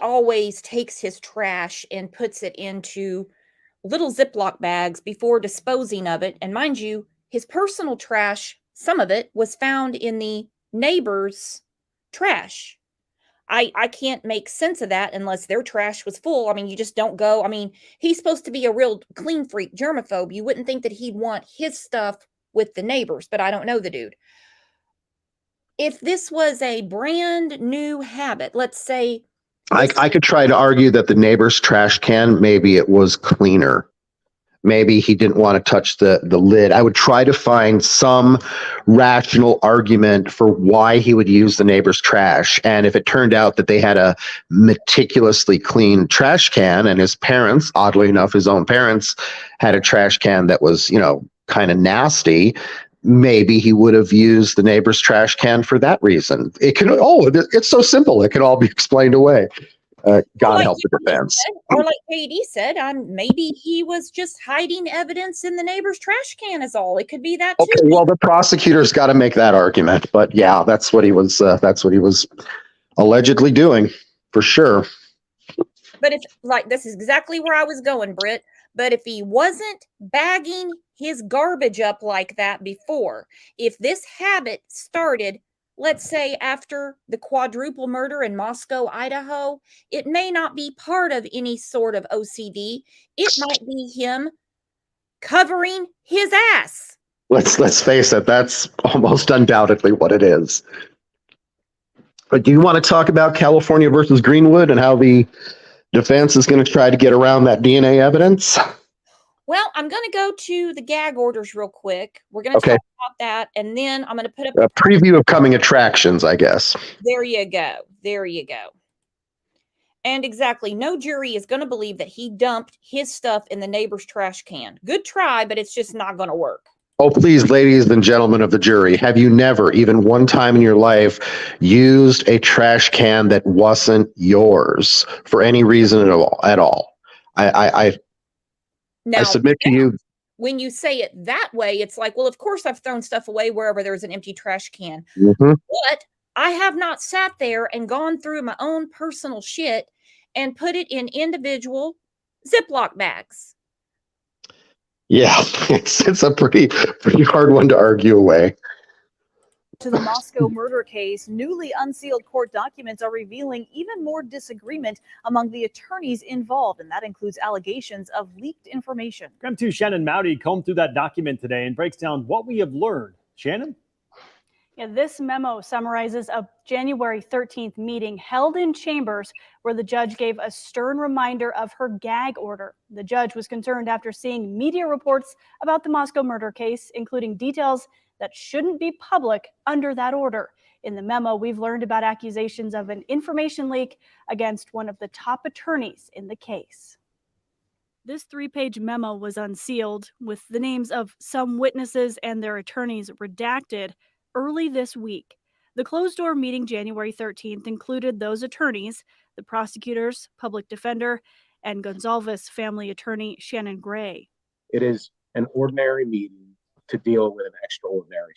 always takes his trash and puts it into little Ziploc bags before disposing of it. And mind you, his personal trash, some of it was found in the neighbor's trash. I can't make sense of that unless their trash was full. I mean, you just don't go. I mean, he's supposed to be a real clean freak, germaphobe. You wouldn't think that he'd want his stuff with the neighbors, but I don't know the dude. If this was a brand new habit, let's say. I could try to argue that the neighbor's trash can, maybe it was cleaner. Maybe he didn't want to touch the lid. I would try to find some rational argument for why he would use the neighbor's trash. And if it turned out that they had a meticulously clean trash can, and his parents, oddly enough, his own parents, had a trash can that was, kind of nasty, maybe he would have used the neighbor's trash can for that reason. It's so simple. It can all be explained away. God help the defense. Or like JD said, maybe he was just hiding evidence in the neighbor's trash can is all. It could be that too. Okay, well, the prosecutor's got to make that argument, but yeah, that's what he was allegedly doing, for sure. But this is exactly where I was going, Britt. But if he wasn't bagging his garbage up like that before, if this habit started, let's say after the quadruple murder in Moscow, Idaho, it may not be part of any sort of OCD. It might be him covering his ass. Let's face it, that's almost undoubtedly what it is. But do you want to talk about California versus Greenwood and how the defense is going to try to get around that DNA evidence? Well, I'm going to go to the gag orders real quick. We're going to talk about that, and then I'm going to put up a preview of coming attractions, I guess. There you go. And exactly, no jury is going to believe that he dumped his stuff in the neighbor's trash can. Good try, but it's just not going to work. Oh, please, ladies and gentlemen of the jury, have you never, even one time in your life, used a trash can that wasn't yours for any reason at all? I submit to you. When you say it that way, it's like, well, of course I've thrown stuff away wherever there's an empty trash can. Mm-hmm. But I have not sat there and gone through my own personal shit and put it in individual Ziploc bags. Yeah, it's a pretty hard one to argue away. To the Moscow murder case, newly unsealed court documents are revealing even more disagreement among the attorneys involved, and that includes allegations of leaked information. Krem 2 Shannon Mowdy combed through that document today and breaks down what we have learned. Shannon? Yeah, this memo summarizes a January 13th meeting held in chambers where the judge gave a stern reminder of her gag order. The judge was concerned after seeing media reports about the Moscow murder case, including details that shouldn't be public under that order. In the memo, we've learned about accusations of an information leak against one of the top attorneys in the case. This 3-page memo was unsealed with the names of some witnesses and their attorneys redacted early this week. The closed-door meeting January 13th included those attorneys, the prosecutors, public defender, and Gonzalez family attorney Shannon Gray. It is an ordinary meeting to deal with an extraordinary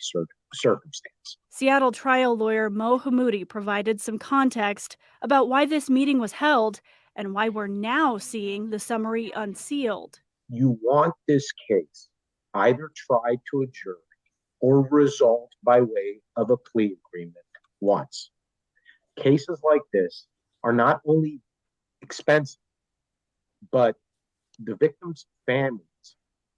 circumstance. Seattle trial lawyer Mo Hammoudi provided some context about why this meeting was held and why we're now seeing the summary unsealed. You want this case either tried to a jury or resolved by way of a plea agreement once. Cases like this are not only expensive, but the victims' families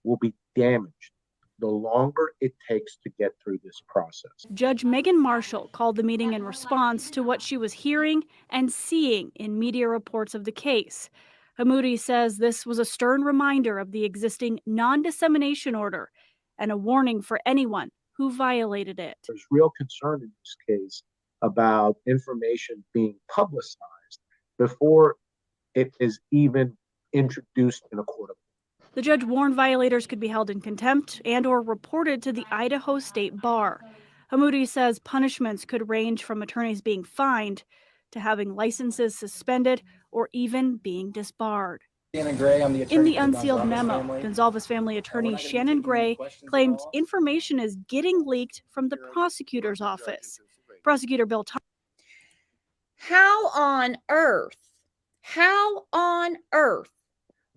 will be damaged the longer it takes to get through this process. Judge Megan Marshall called the meeting in response to what she was hearing and seeing in media reports of the case. Hammoudi says this was a stern reminder of the existing non-dissemination order and a warning for anyone who violated it. There's real concern in this case about information being publicized before it is even introduced in a court of law. The judge warned violators could be held in contempt and or reported to the Idaho State Bar. Hammoudi says punishments could range from attorneys being fined to having licenses suspended or even being disbarred. In the unsealed memo, Gonzalez family attorney Shannon Gray claimed information is getting leaked from the prosecutor's office. Prosecutor Bill Thomas. How on earth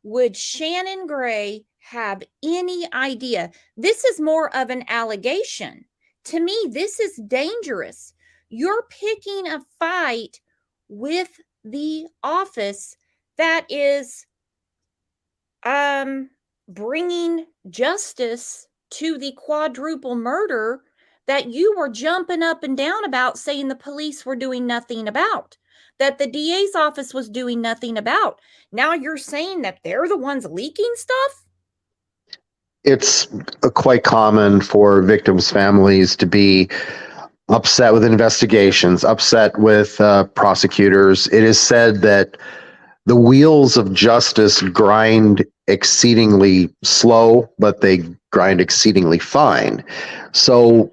would Shannon Gray have any idea? This is more of an allegation. To me, this is dangerous. You're picking a fight with the office that is bringing justice to the quadruple murder that you were jumping up and down about, saying the police were doing nothing about, that the DA's office was doing nothing about. Now you're saying that they're the ones leaking stuff? It's quite common for victims' families to be upset with investigations, upset with prosecutors. It is said that the wheels of justice grind exceedingly slow, but they grind exceedingly fine. So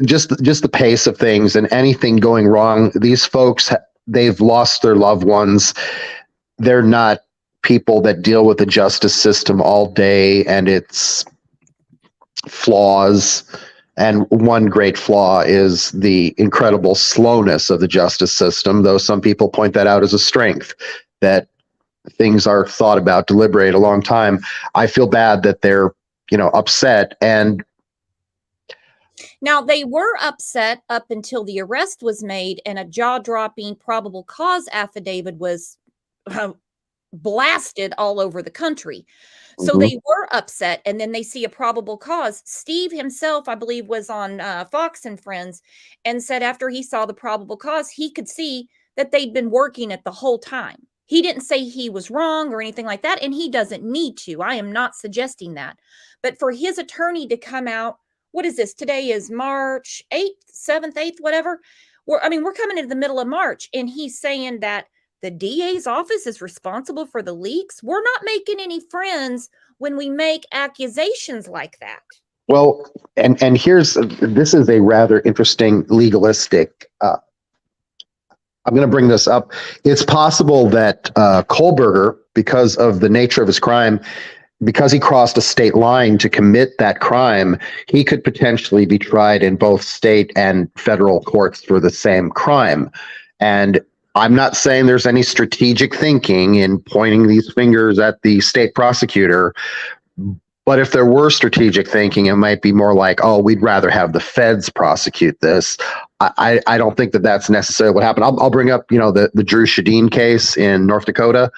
just the pace of things and anything going wrong, these folks, they've lost their loved ones. They're not people that deal with the justice system all day and its flaws. And one great flaw is the incredible slowness of the justice system, though some people point that out as a strength, that things are thought about, deliberate a long time. I feel bad that they're, upset. And now, they were upset up until the arrest was made and a jaw-dropping probable cause affidavit was blasted all over the country. So they were upset, and then they see a probable cause. Steve himself, I believe, was on Fox and Friends and said after he saw the probable cause, he could see that they'd been working it the whole time. He didn't say he was wrong or anything like that, and he doesn't need to. I am not suggesting that. But for his attorney to come out, what is this? Today is March 8th, 7th, 8th, whatever. We're coming into the middle of March, and he's saying that the DA's office is responsible for the leaks. We're not making any friends when we make accusations like that. well, and this is a rather interesting legalistic. I'm going to bring this up. It's possible that Kohlberger, because of the nature of his crime, because he crossed a state line to commit that crime, he could potentially be tried in both state and federal courts for the same crime. And I'm not saying there's any strategic thinking in pointing these fingers at the state prosecutor, but if there were strategic thinking, it might be more like, oh, we'd rather have the feds prosecute this. I don't think that that's necessarily what happened. I'll bring up, the Drew Shadeen case in North Dakota.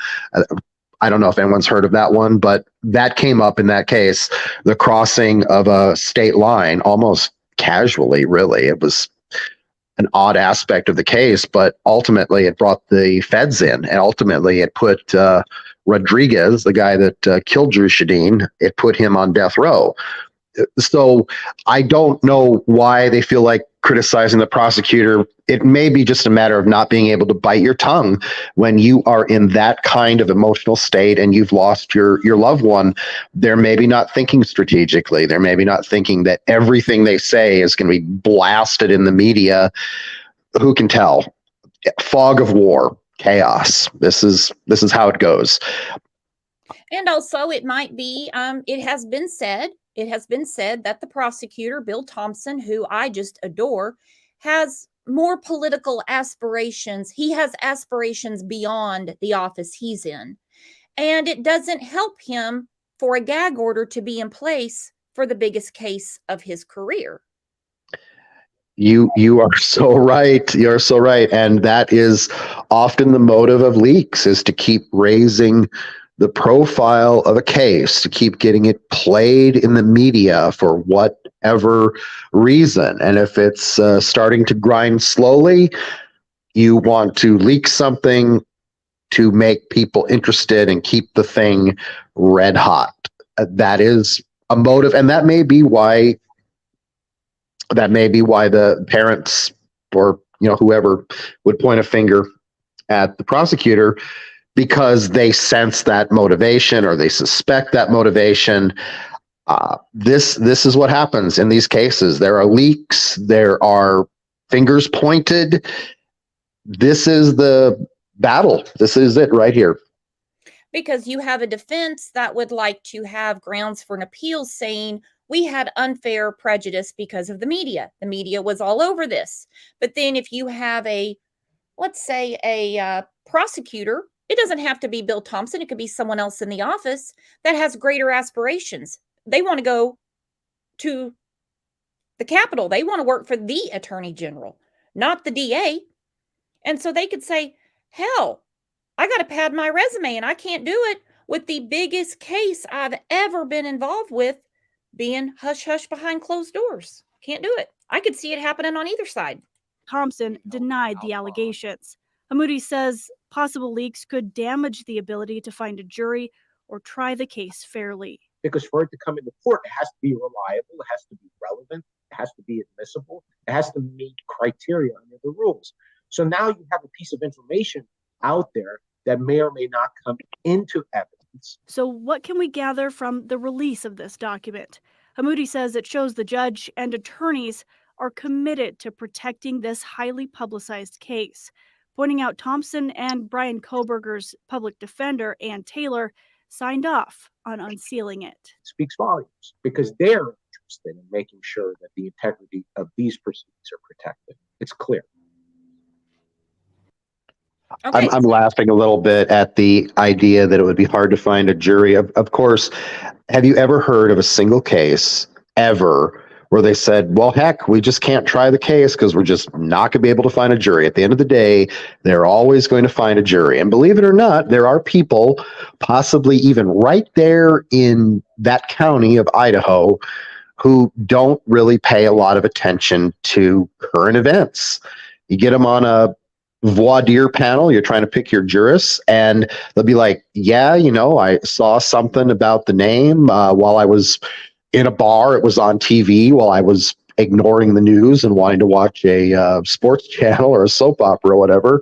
I don't know if anyone's heard of that one, but that came up in that case, the crossing of a state line almost casually, really. It was an odd aspect of the case, but ultimately it brought the feds in, and ultimately it put Rodriguez, the guy that killed Drew Shadeen, it put him on death row. So I don't know why they feel like criticizing the prosecutor. It may be just a matter of not being able to bite your tongue when you are in that kind of emotional state and you've lost your loved one. They're maybe not thinking strategically. They're maybe not thinking that everything they say is going to be blasted in the media. Who can tell? Fog of war, chaos. This is how it goes. And also, it might be, it has been said that the prosecutor, Bill Thompson, who I just adore, has more political aspirations. He has aspirations beyond the office he's in. And it doesn't help him for a gag order to be in place for the biggest case of his career. You are so right. You're so right. And that is often the motive of leaks, is to keep raising the profile of a case, to keep getting it played in the media for whatever reason. And if it's starting to grind slowly, you want to leak something to make people interested and keep the thing red hot. That is a motive, and that may be why the parents, or whoever, would point a finger at the prosecutor, because they sense that motivation, or they suspect that motivation. This is what happens in these cases. There are leaks, there are fingers pointed. This is the battle. This is it right here. Because you have a defense that would like to have grounds for an appeal, saying we had unfair prejudice because of the media. The media was all over this. But then if you have let's say a prosecutor, it doesn't have to be Bill Thompson. It could be someone else in the office that has greater aspirations. They want to go to the Capitol. They want to work for the Attorney General, not the DA. And so they could say, hell, I got to pad my resume, and I can't do it with the biggest case I've ever been involved with being hush-hush behind closed doors. Can't do it. I could see it happening on either side. Thompson denied the allegations. Hammoudi says possible leaks could damage the ability to find a jury or try the case fairly. Because for it to come into court, it has to be reliable, it has to be relevant, it has to be admissible, it has to meet criteria under the rules. So now you have a piece of information out there that may or may not come into evidence. So what can we gather from the release of this document? Hammoudi says it shows the judge and attorneys are committed to protecting this highly publicized case, pointing out Thompson and Brian Kohberger's public defender, Ann Taylor, signed off on unsealing it. It speaks volumes, because they're interested in making sure that the integrity of these proceedings are protected. It's clear. Okay. I'm laughing a little bit at the idea that it would be hard to find a jury. Of course, have you ever heard of a single case ever where they said, well, heck, we just can't try the case because we're just not going to be able to find a jury? At the end of the day, they're always going to find a jury. And believe it or not, there are people, possibly even right there in that county of Idaho, who don't really pay a lot of attention to current events. You get them on a voir dire panel, you're trying to pick your jurists, and they'll be like, yeah, I saw something about the name while I was in a bar. It was on TV while I was ignoring the news and wanting to watch a sports channel or a soap opera or whatever.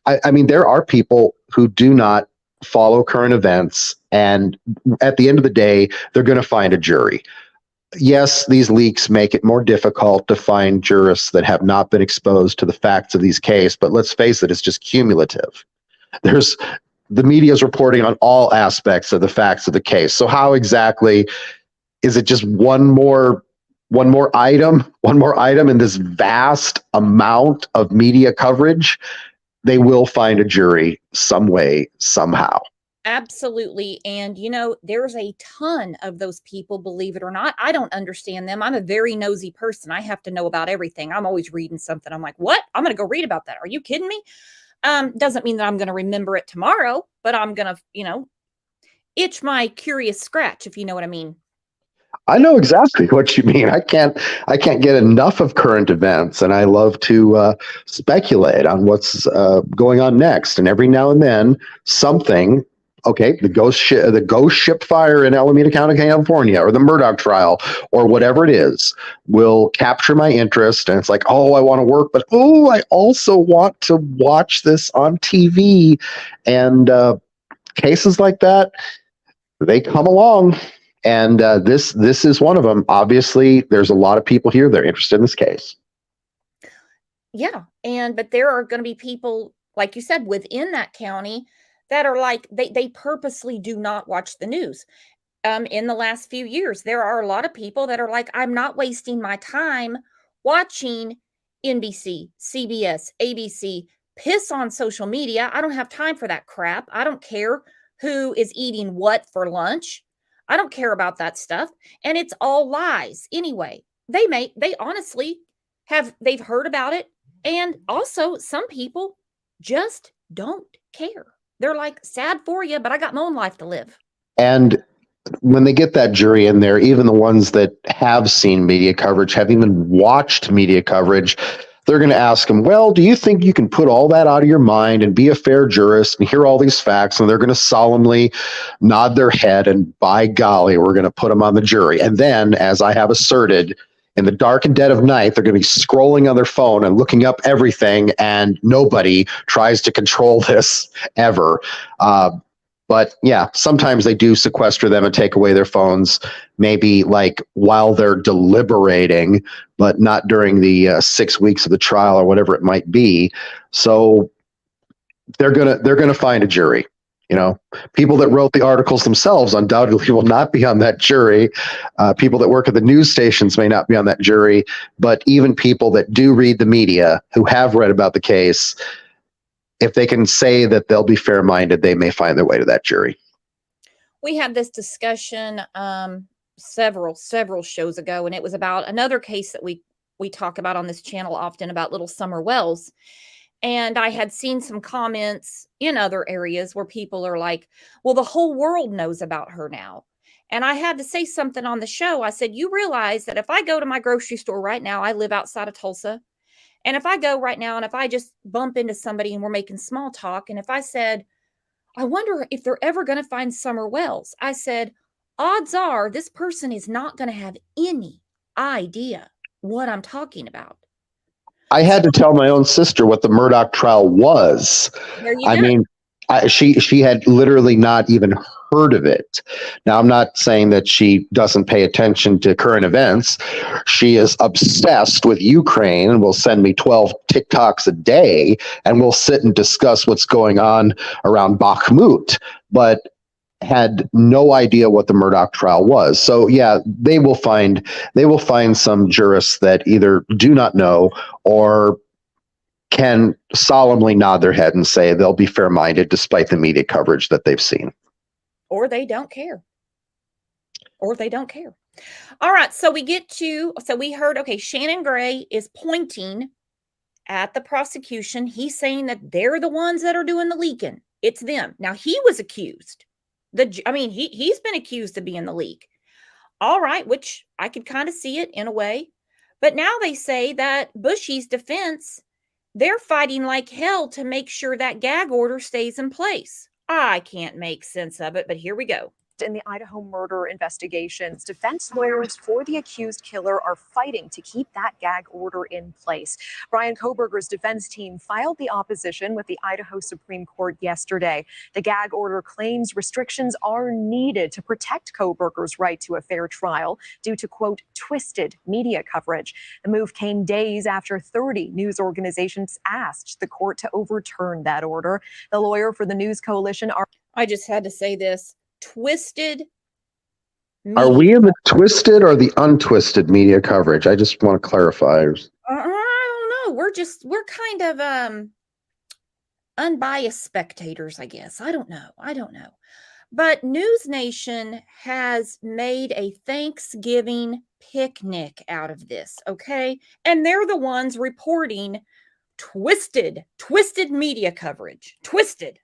I mean, there are people who do not follow current events, and at the end of the day, they're going to find a jury. Yes, these leaks make it more difficult to find jurists that have not been exposed to the facts of these cases, but let's face it, it's just cumulative. The media is reporting on all aspects of the facts of the case. So how exactly is it just one more item in this vast amount of media coverage? They will find a jury some way, somehow. Absolutely. And, there's a ton of those people, believe it or not. I don't understand them. I'm a very nosy person. I have to know about everything. I'm always reading something. I'm like, what? I'm going to go read about that. Are you kidding me? Doesn't mean that I'm going to remember it tomorrow, but I'm going to, itch my curious scratch, if you know what I mean. I know exactly what you mean. I can't get enough of current events, and I love to speculate on what's going on next. And every now and then, something. Okay, the ghost ship fire in Alameda County, California, or the Murdoch trial, or whatever it is, will capture my interest. And it's like, oh, I want to work, but oh, I also want to watch this on TV. And cases like that, they come along. And this is one of them. Obviously, there's a lot of people here that are interested in this case. Yeah, but there are going to be people, like you said, within that county that are like, they purposely do not watch the news. In the last few years, there are a lot of people that are like, I'm not wasting my time watching NBC, CBS, ABC, piss on social media. I don't have time for that crap. I don't care who is eating what for lunch. I don't care about that stuff. And it's all lies anyway. They honestly they've heard about it. And also, some people just don't care. They're like, sad for you, but I got my own life to live. And when they get that jury in there, even the ones that have seen media coverage, have even watched media coverage, they're going to ask them, well, do you think you can put all that out of your mind and be a fair jurist and hear all these facts? And they're going to solemnly nod their head and, by golly, we're going to put them on the jury. And then, as I have asserted, in the dark and dead of night, they're going to be scrolling on their phone and looking up everything, and nobody tries to control this ever. But yeah, sometimes they do sequester them and take away their phones, maybe like while they're deliberating, but not during the 6 weeks of the trial or whatever it might be. So they're gonna find a jury. You know, people that wrote the articles themselves undoubtedly will not be on that jury. People that work at the news stations may not be on that jury, but even people that do read the media who have read about the case, if they can say that they'll be fair-minded, they may find their way to that jury. We had this discussion several shows ago, and it was about another case that we talk about on this channel often, about little Summer Wells. And I had seen some comments in other areas where people are like, well, the whole world knows about her now. And I had to say something on the show. I said, you realize that if I go to my grocery store right now, I live outside of Tulsa. And if I go right now and if I just bump into somebody and we're making small talk, and if I said, I wonder if they're ever going to find Summer Wells, I said, odds are this person is not going to have any idea what I'm talking about. I had to tell my own sister what the Murdaugh trial was. There you I go. mean, she had literally not even heard of it. Now, I'm not saying that she doesn't pay attention to current events. She is obsessed with Ukraine and will send me 12 TikToks a day, and we'll sit and discuss what's going on around Bakhmut, but had no idea what the Murdaugh trial was. So yeah, they will find some jurists that either do not know or can solemnly nod their head and say they'll be fair-minded despite the media coverage that they've seen. Or they don't care. All right, so we heard, okay, Shannon Gray is pointing at the prosecution. He's saying that they're the ones that are doing the leaking. It's them. Now, he was accused. He's been accused of being the leak. All right, which I could kind of see it in a way. But now they say that Bushy's defense, they're fighting like hell to make sure that gag order stays in place. I can't make sense of it, but here we go. In the Idaho murder investigations, defense lawyers for the accused killer are fighting to keep that gag order in place. Brian Kohberger's defense team filed the opposition with the Idaho Supreme Court yesterday. The gag order claims restrictions are needed to protect Kohberger's right to a fair trial due to, quote, twisted media coverage. The move came days after 30 news organizations asked the court to overturn that order. The lawyer for the News Coalition I just had to say this. Twisted media. Are we in the twisted or the untwisted media coverage? I just want to clarify. I don't know. We're kind of unbiased spectators, I guess. I don't know. But News Nation has made a Thanksgiving picnic out of this, okay? And they're the ones reporting twisted media coverage. Twisted.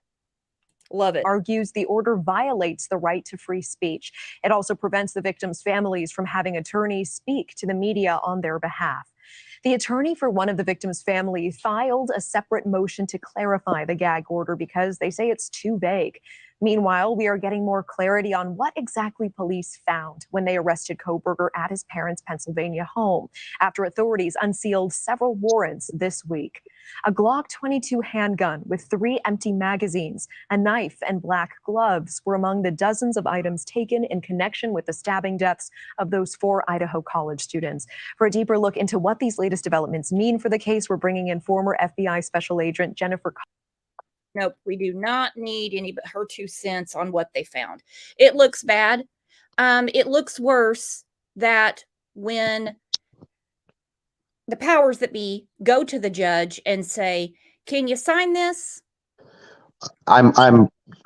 Love it. Argues the order violates the right to free speech. It also prevents the victims' families from having attorneys speak to the media on their behalf. The attorney for one of the victims' family filed a separate motion to clarify the gag order because they say it's too vague. Meanwhile, we are getting more clarity on what exactly police found when they arrested Kohberger at his parents' Pennsylvania home after authorities unsealed several warrants this week. A Glock 22 handgun with 3 empty magazines, a knife, and black gloves were among the dozens of items taken in connection with the stabbing deaths of those 4 Idaho college students. For a deeper look into what these latest developments mean for the case, we're bringing in former FBI Special Agent Jennifer Nope, we do not need any but her 2 cents on what they found. It looks bad. It looks worse that when the powers that be go to the judge and say, "Can you sign this?"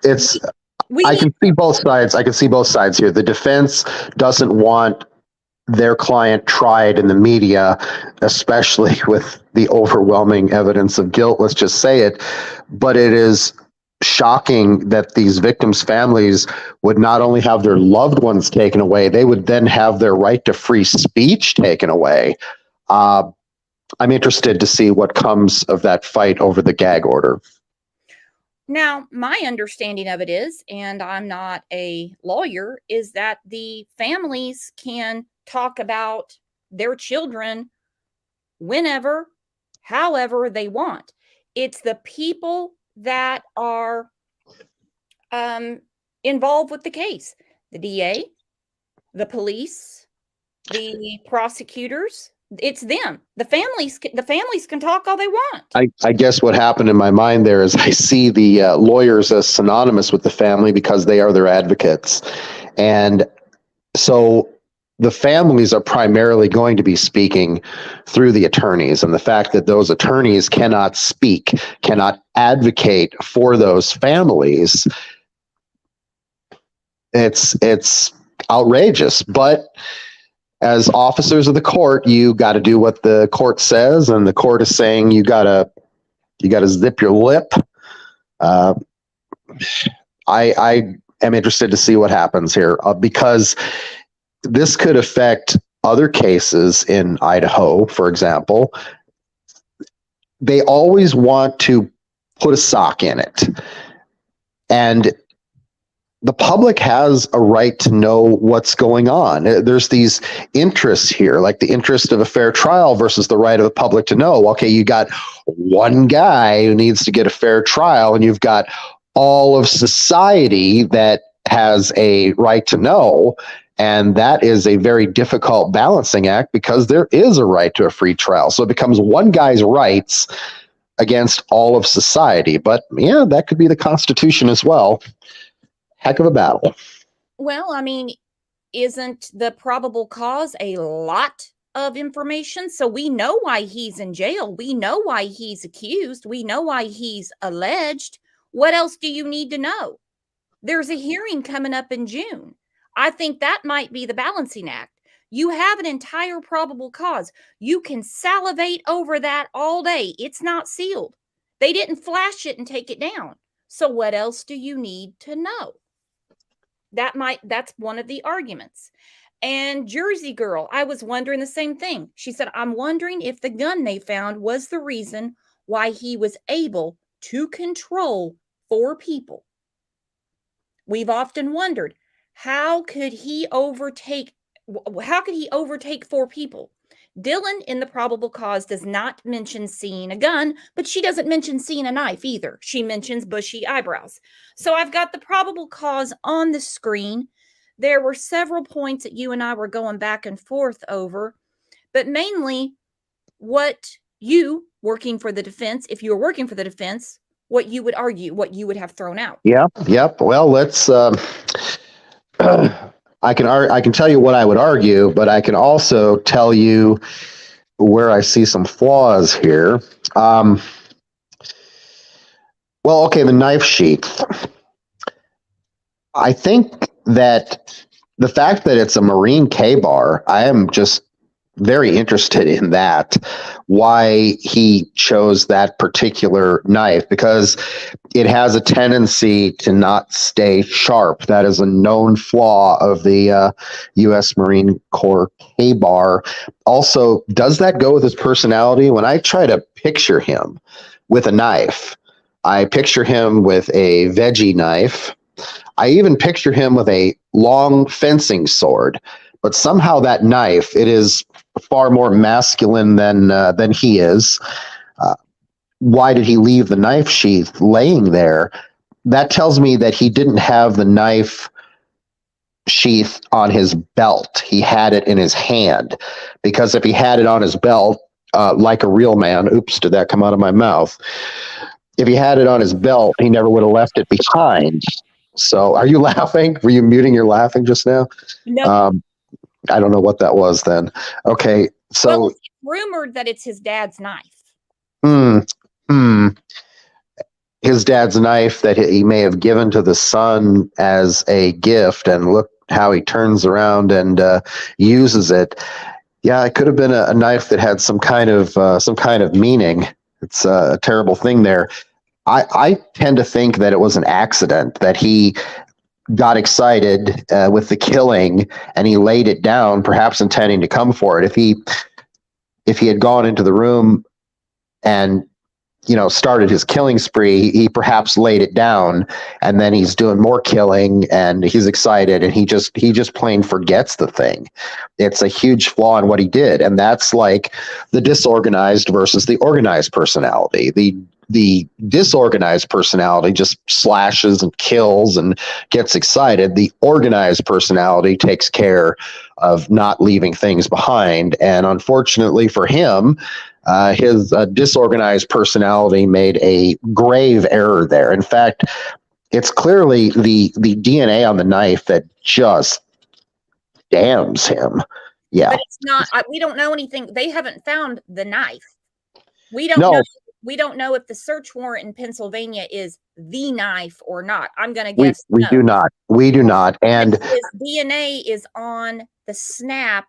It's, We I need, can see both sides. I can see both sides here. The defense doesn't want their client tried in the media, especially with the overwhelming evidence of guilt. Let's just say it. But it is shocking that these victims' families would not only have their loved ones taken away, they would then have their right to free speech taken away. I'm interested to see what comes of that fight over the gag order. now, my understanding of it is, and I'm not a lawyer, is that the families can talk about their children whenever, however they want. It's the people that are involved with the case, the DA, the police, the prosecutors. It's them. The families can talk all they want. I guess what happened in my mind there is I see the lawyers as synonymous with the family because they are their advocates. And so the families are primarily going to be speaking through the attorneys. And the fact that those attorneys cannot speak, cannot advocate for those families, it's outrageous. But as officers of the court, you got to do what the court says, and the court is saying you gotta zip your lip. I am interested to see what happens here because this could affect other cases in Idaho, for example. They always want to put a sock in it, and the public has a right to know what's going on. There's these interests here, like the interest of a fair trial versus the right of the public to know. Okay, you got one guy who needs to get a fair trial, and you've got all of society that has a right to know. And that is a very difficult balancing act because there is a right to a free trial. So it becomes one guy's rights against all of society. But yeah, that could be the Constitution as well. Heck of a battle. Well, I mean, isn't the probable cause a lot of information? So we know why he's in jail. We know why he's accused. We know why he's alleged. What else do you need to know? There's a hearing coming up in June. I think that might be the balancing act. You have an entire probable cause. You can salivate over that all day. It's not sealed. They didn't flash it and take it down. So what else do you need to know? That's one of the arguments. And Jersey Girl, I was wondering the same thing. She said, I'm wondering if the gun they found was the reason why he was able to control 4 people. We've often wondered, how could he overtake 4 people? Dylan in the probable cause does not mention seeing a gun, but she doesn't mention seeing a knife either. She mentions bushy eyebrows. So I've got the probable cause on the screen. There were several points that you and I were going back and forth over, but mainly what you, working for the defense, if you were working for the defense, what you would argue, what you would have thrown out. Yep. Well, let's I can tell you what I would argue, but I can also tell you where I see some flaws here. Well, okay, the knife sheath. I think that the fact that it's a Marine K-bar, I am just very interested in that, why he chose that particular knife, because it has a tendency to not stay sharp. That is a known flaw of the U.S. Marine Corps K-bar. Also, does that go with his personality? When I try to picture him with a knife, I picture him with a veggie knife. I even picture him with a long fencing sword, but somehow that knife, it is far more masculine than he is. Why did he leave the knife sheath laying there? That tells me that he didn't have the knife sheath on his belt. He had it in his hand, because if he had it on his belt, like a real man, oops, did that come out of my mouth? if he had it on his belt, he never would have left it behind. So, are you laughing? Were you muting your laughing just now? No. I don't know what that was then. Okay, so Well, it's rumored that it's his dad's knife. His dad's knife that he may have given to the son as a gift, and look how he turns around and uses it. Yeah, it could have been a knife that had some kind of meaning. It's a terrible thing there. I tend to think that it was an accident, that he got excited with the killing and he laid it down, perhaps intending to come for it. If he had gone into the room and started his killing spree, he perhaps laid it down, and then he's doing more killing and he's excited and he just plain forgets the thing. It's a huge flaw in what he did, and that's like the disorganized versus the organized personality. The disorganized personality just slashes and kills and gets excited. The organized personality takes care of not leaving things behind, and unfortunately for him, his disorganized personality made a grave error there. In fact, it's clearly the DNA on the knife that just damns him. Yeah. But it's not, we don't know anything. They haven't found the knife. We don't know if the search warrant in Pennsylvania is the knife or not. I'm going to guess we no. do not. We do not. And his DNA is on the snap,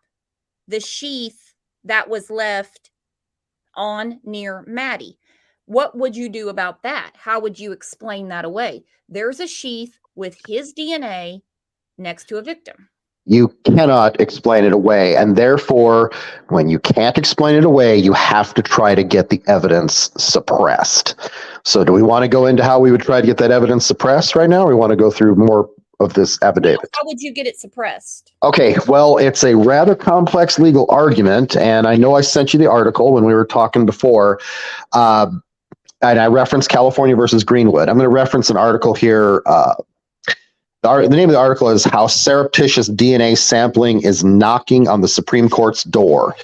the sheath that was left on near Maddie. What would you do about that? How would you explain that away? There's a sheath with his DNA next to a victim. You cannot explain it away. And therefore, when you can't explain it away, you have to try to get the evidence suppressed. So do we want to go into how we would try to get that evidence suppressed right now? Or we want to go through more of this affidavit? How would you get it suppressed? Okay, well, it's a rather complex legal argument, and I know I sent you the article when we were talking before, and I referenced California versus Greenwood. I'm going to reference an article here. The name of the article is How Surreptitious DNA Sampling is Knocking on the Supreme Court's Door.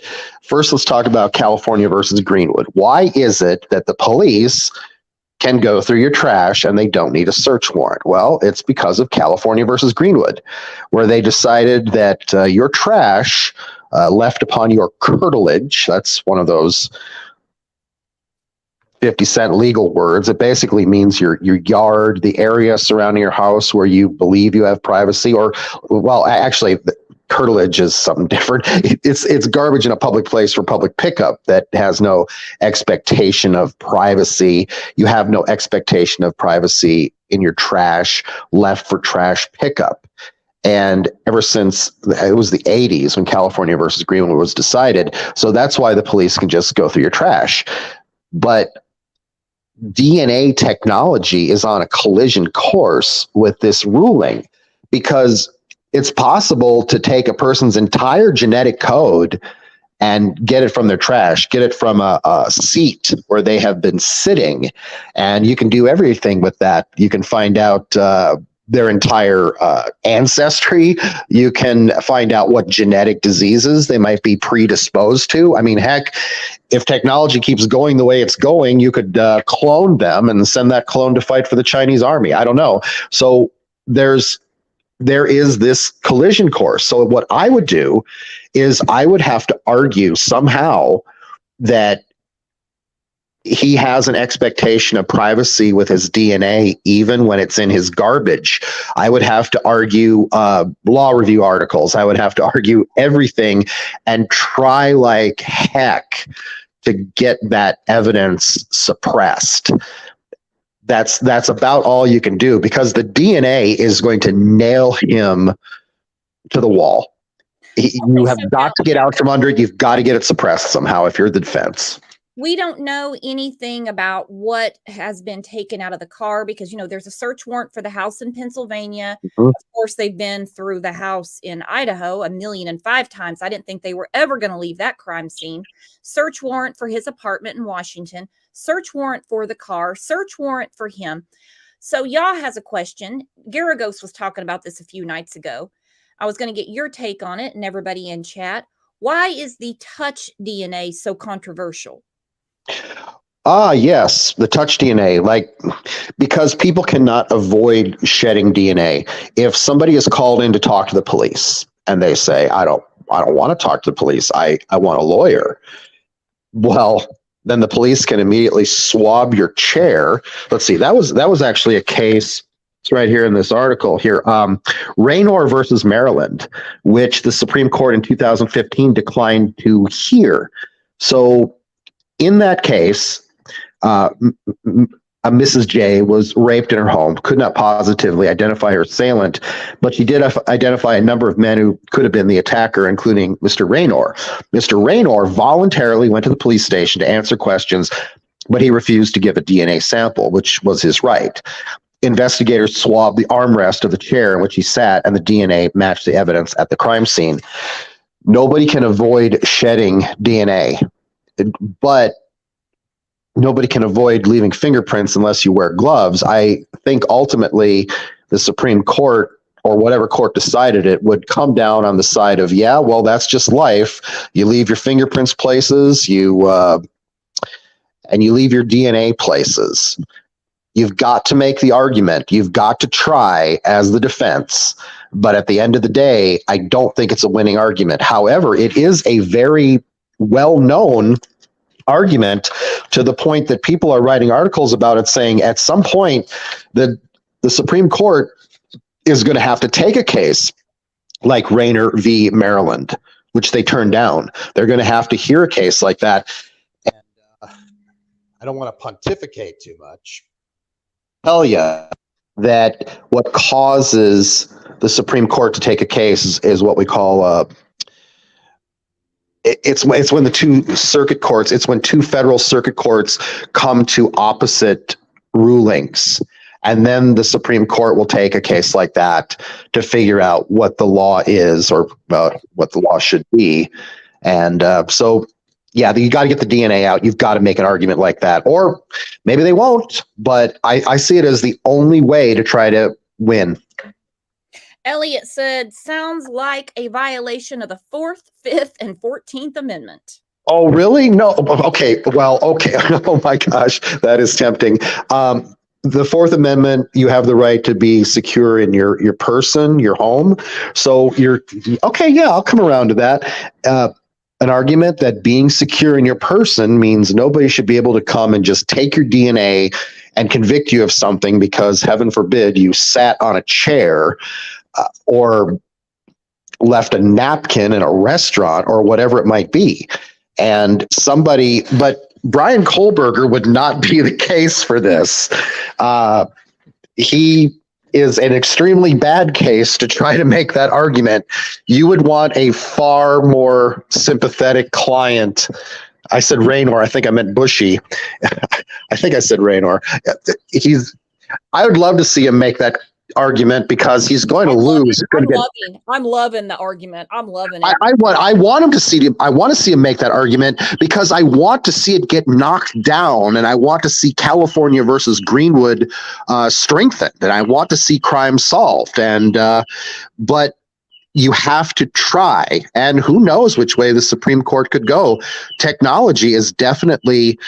First, let's talk about California versus Greenwood. Why is it that the police can go through your trash and they don't need a search warrant? Well, it's because of California versus Greenwood, where they decided that your trash left upon your curtilage, that's one of those 50-cent legal words. It basically means your yard, the area surrounding your house where you believe you have privacy, or, well, actually, curtilage is something different. It's garbage in a public place for public pickup that has no expectation of privacy. You have no expectation of privacy in your trash left for trash pickup. And ever since it was the 80s when California versus Greenwood was decided, so that's why the police can just go through your trash. But DNA technology is on a collision course with this ruling, because it's possible to take a person's entire genetic code and get it from their trash, get it from a seat where they have been sitting, and you can do everything with that. You can find out their entire ancestry. You can find out what genetic diseases they might be predisposed to. I mean, heck, if technology keeps going the way it's going, you could clone them and send that clone to fight for the Chinese army. I don't know. So there is this collision course. So what I would do is I would have to argue somehow that he has an expectation of privacy with his DNA, even when it's in his garbage. I would have to argue law review articles. I would have to argue everything and try like heck to get that evidence suppressed. That's about all you can do, because the DNA is going to nail him to the wall. You have got to get out from under it. You've got to get it suppressed somehow if you're the defense. We don't know anything about what has been taken out of the car, because, there's a search warrant for the house in Pennsylvania. Mm-hmm. Of course, they've been through the house in Idaho 1,000,005 times. I didn't think they were ever going to leave that crime scene. Search warrant for his apartment in Washington. Search warrant for the car. Search warrant for him. So Yah has a question. Garagos was talking about this a few nights ago. I was going to get your take on it and everybody in chat. Why is the touch DNA so controversial? Ah, yes, the touch DNA, because people cannot avoid shedding DNA. If somebody is called in to talk to the police and they say, I don't want to talk to the police. I want a lawyer. Well, then the police can immediately swab your chair. Let's see, that was actually a case. It's right here in this article here. Raynor versus Maryland, which the Supreme Court in 2015 declined to hear. So in that case, Mrs. J was raped in her home, could not positively identify her assailant, but she did identify a number of men who could have been the attacker, including Mr. Raynor. Mr. Raynor voluntarily went to the police station to answer questions, but he refused to give a DNA sample, which was his right. Investigators swabbed the armrest of the chair in which he sat, and the DNA matched the evidence at the crime scene. Nobody can avoid shedding DNA, but nobody can avoid leaving fingerprints unless you wear gloves. I think ultimately the Supreme Court, or whatever court decided it, would come down on the side of, yeah, well, that's just life. You leave your fingerprints places, and you leave your DNA places. You've got to make the argument. You've got to try as the defense. But at the end of the day, I don't think it's a winning argument. However, it is a very well-known argument, to the point that people are writing articles about it, saying at some point the Supreme Court is going to have to take a case like Raynor v. Maryland, which they turned down. They're going to have to hear a case like that. And I don't want to pontificate too much. Tell you that what causes the Supreme Court to take a case is what we call it's when the two circuit courts, it's when two federal circuit courts come to opposite rulings. And then the Supreme Court will take a case like that to figure out what the law is, or what the law should be. And so, yeah, you got to get the DNA out. You've got to make an argument like that. Or maybe they won't, but I see it as the only way to try to win. Elliot said, sounds like a violation of the 4th, 5th, and 14th Amendment. Oh, really? No. Okay. Well, okay. Oh my gosh. That is tempting. The 4th Amendment, you have the right to be secure in your person, your home. So okay. Yeah, I'll come around to that. An argument that being secure in your person means nobody should be able to come and just take your DNA and convict you of something because, heaven forbid, you sat on a chair or left a napkin in a restaurant or whatever it might be. And but Brian Kohlberger would not be the case for this. He is an extremely bad case to try to make that argument. You would want a far more sympathetic client. I said Raynor. I think I meant Bushy. I think I said Raynor. I would love to see him make that argument, because he's going to lose. I'm loving the argument. I'm loving it. I want to see him make that argument, because I want to see it get knocked down, and I want to see California versus Greenwood strengthened, and I want to see crime solved. And but you have to try, and who knows which way the Supreme Court could go. Technology is definitely.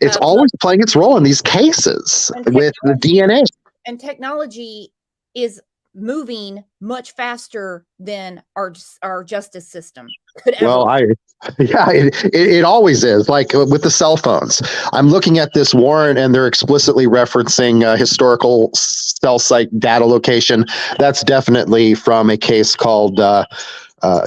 It's always playing its role in these cases with the DNA. And technology is moving much faster than our justice system could ever. Well, it always is. Like with the cell phones, I'm looking at this warrant, and they're explicitly referencing historical cell site data location. That's definitely from a case called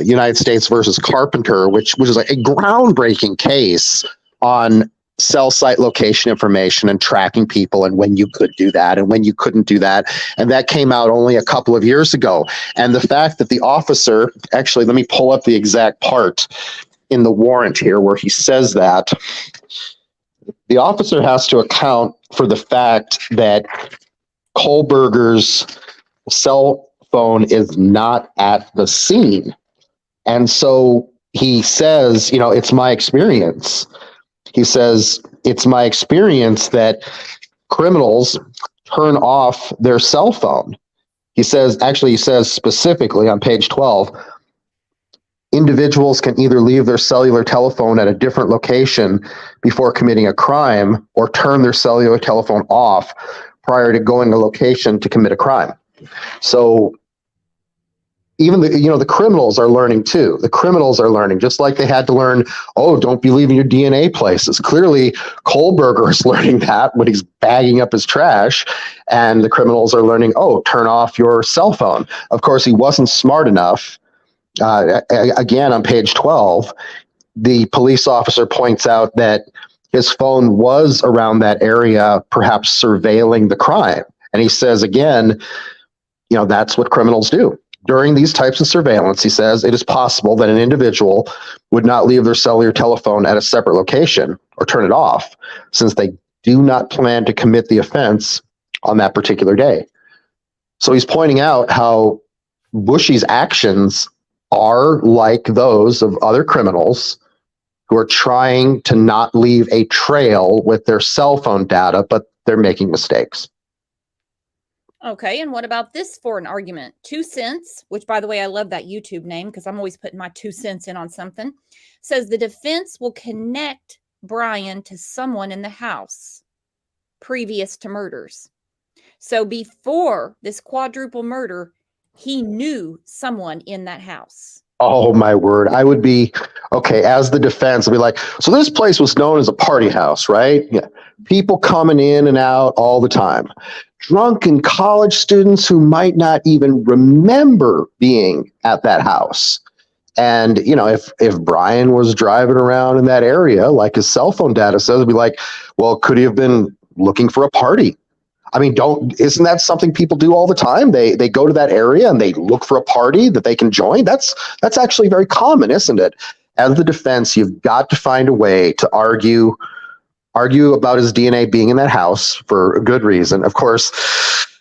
United States versus Carpenter, which is like a groundbreaking case on cell site location information and tracking people, and when you could do that and when you couldn't do that. And that came out only a couple of years ago. And the fact that the officer, actually, let me pull up the exact part in the warrant here where he says that. The officer has to account for the fact that Kohlberger's cell phone is not at the scene. And so he says, it's my experience. He says, it's my experience that criminals turn off their cell phone. He says specifically on page 12, individuals can either leave their cellular telephone at a different location before committing a crime or turn their cellular telephone off prior to going to a location to commit a crime. So even the criminals are learning too. The criminals are learning, just like they had to learn, oh, don't be leaving your DNA places. Clearly, Kohlberger is learning that when he's bagging up his trash, and the criminals are learning, oh, turn off your cell phone. Of course, he wasn't smart enough. Again, on page 12, the police officer points out that his phone was around that area, perhaps surveilling the crime. And he says, again, that's what criminals do. During these types of surveillance, he says, it is possible that an individual would not leave their cellular telephone at a separate location or turn it off, since they do not plan to commit the offense on that particular day. So he's pointing out how Bushy's actions are like those of other criminals who are trying to not leave a trail with their cell phone data, but they're making mistakes. Okay, and what about this for an argument? 2 cents, which, by the way, I love that YouTube name because I'm always putting my 2 cents in on something, says the defense will connect Brian to someone in the house previous to murders. So before this quadruple murder, he knew someone in that house. Oh, my word. I would be, okay, as the defense, I'd be like, so this place was known as a party house, right? Yeah. People coming in and out all the time. Drunken college students who might not even remember being at that house. And, if Brian was driving around in that area, like his cell phone data says, it'd be like, well, could he have been looking for a party? I mean, isn't that something people do all the time? They go to that area and they look for a party that they can join. That's actually very common, isn't it? As the defense, you've got to find a way to argue about his DNA being in that house for a good reason. Of course,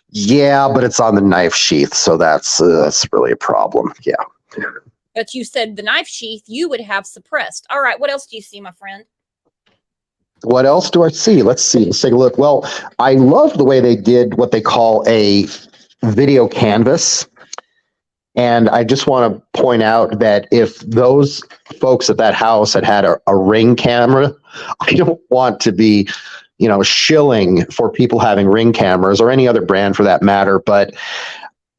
yeah, but it's on the knife sheath, so that's really a problem. Yeah. But you said the knife sheath you would have suppressed. All right, what else do you see, my friend? What else do I see? Let's take a look. Well, I love the way they did what they call a video canvas. And I just want to point out that if those folks at that house had a Ring camera, I don't want to be, shilling for people having Ring cameras or any other brand for that matter. But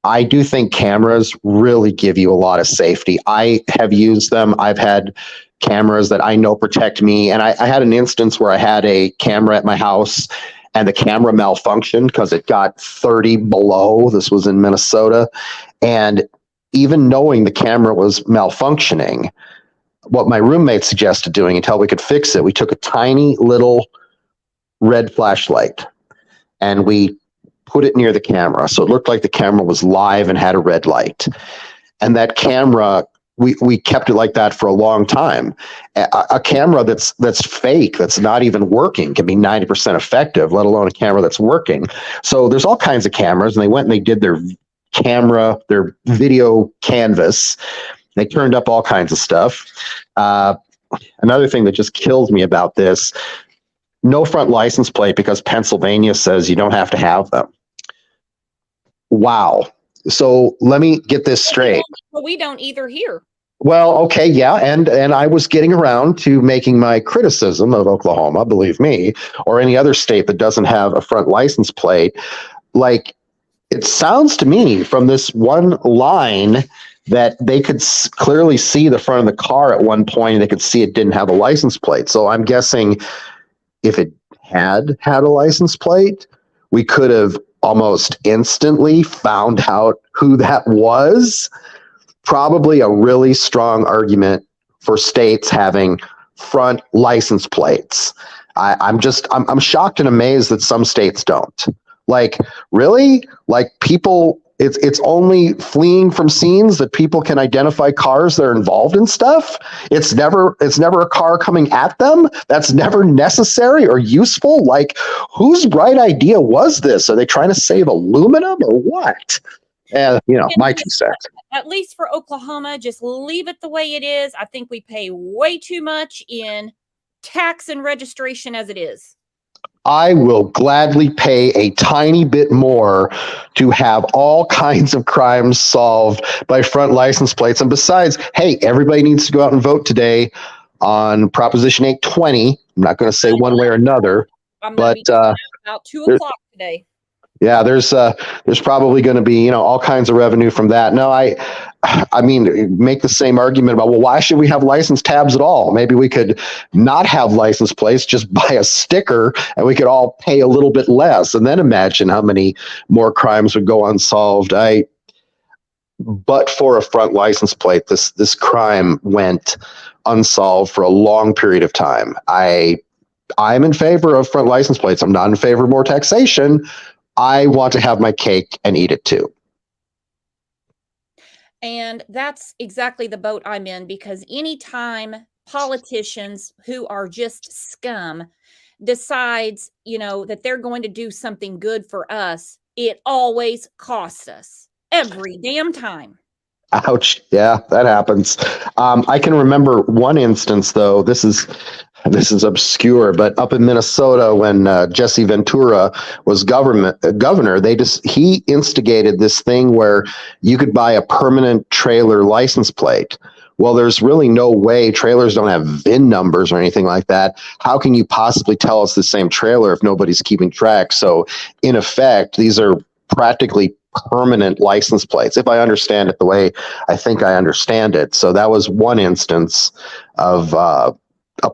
I do think cameras really give you a lot of safety. I have used them. I've had cameras that I know protect me. And I had an instance where I had a camera at my house and the camera malfunctioned because it got 30 below. This was in Minnesota. And even knowing the camera was malfunctioning, what my roommate suggested doing until we could fix it, we took a tiny little red flashlight and we put it near the camera. So it looked like the camera was live and had a red light. And that camera, we kept it like that for a long time. A camera that's fake, that's not even working, can be 90% effective, let alone a camera that's working. So there's all kinds of cameras, and they went and they did their video canvas. They turned up all kinds of stuff. Another thing that just kills me about this, no front license plate because Pennsylvania says you don't have to have them. Wow. So let me get this straight. Well, we don't either here. Well, okay, yeah, and I was getting around to making my criticism of Oklahoma, believe me, or any other state that doesn't have a front license plate. Like, it sounds to me from this one line that they could clearly see the front of the car at one point, and they could see it didn't have a license plate. So I'm guessing if it had a license plate, we could have almost instantly found out who that was. Probably a really strong argument for states having front license plates. I'm shocked and amazed that some states don't. Like, really? Like, people, it's only fleeing from scenes that people can identify cars that are involved in stuff. It's never a car coming at them. That's never necessary or useful. Like, whose bright idea was this? Are they trying to save aluminum or what? My 2 cents. At least for Oklahoma, just leave it the way it is. I think we pay way too much in tax and registration as it is. I will gladly pay a tiny bit more to have all kinds of crimes solved by front license plates. And besides, hey, everybody needs to go out and vote today on Proposition 820. I'm not going to say one way or another, I'm going to but be going out about 2 o'clock today. yeah, there's probably going to be, all kinds of revenue from that. No, I mean, make the same argument about, well, why should we have license tabs at all? Maybe we could not have license plates, just buy a sticker, and we could all pay a little bit less, and then imagine how many more crimes would go unsolved. But for a front license plate, this crime went unsolved for a long period of time. I'm in favor of front license plates. I'm not in favor of more taxation. I want to have my cake and eat it too. And that's exactly the boat I'm in, because anytime politicians who are just scum decides, that they're going to do something good for us, it always costs us every damn time. Ouch. Yeah, that happens. I can remember one instance, though. This is obscure, but up in Minnesota, when Jesse Ventura was governor, he instigated this thing where you could buy a permanent trailer license plate. Well, there's really no way. Trailers don't have VIN numbers or anything like that. How can you possibly tell it's the same trailer if nobody's keeping track? So, in effect, these are practically permanent license plates, if I understand it the way I think I understand it. So that was one instance of a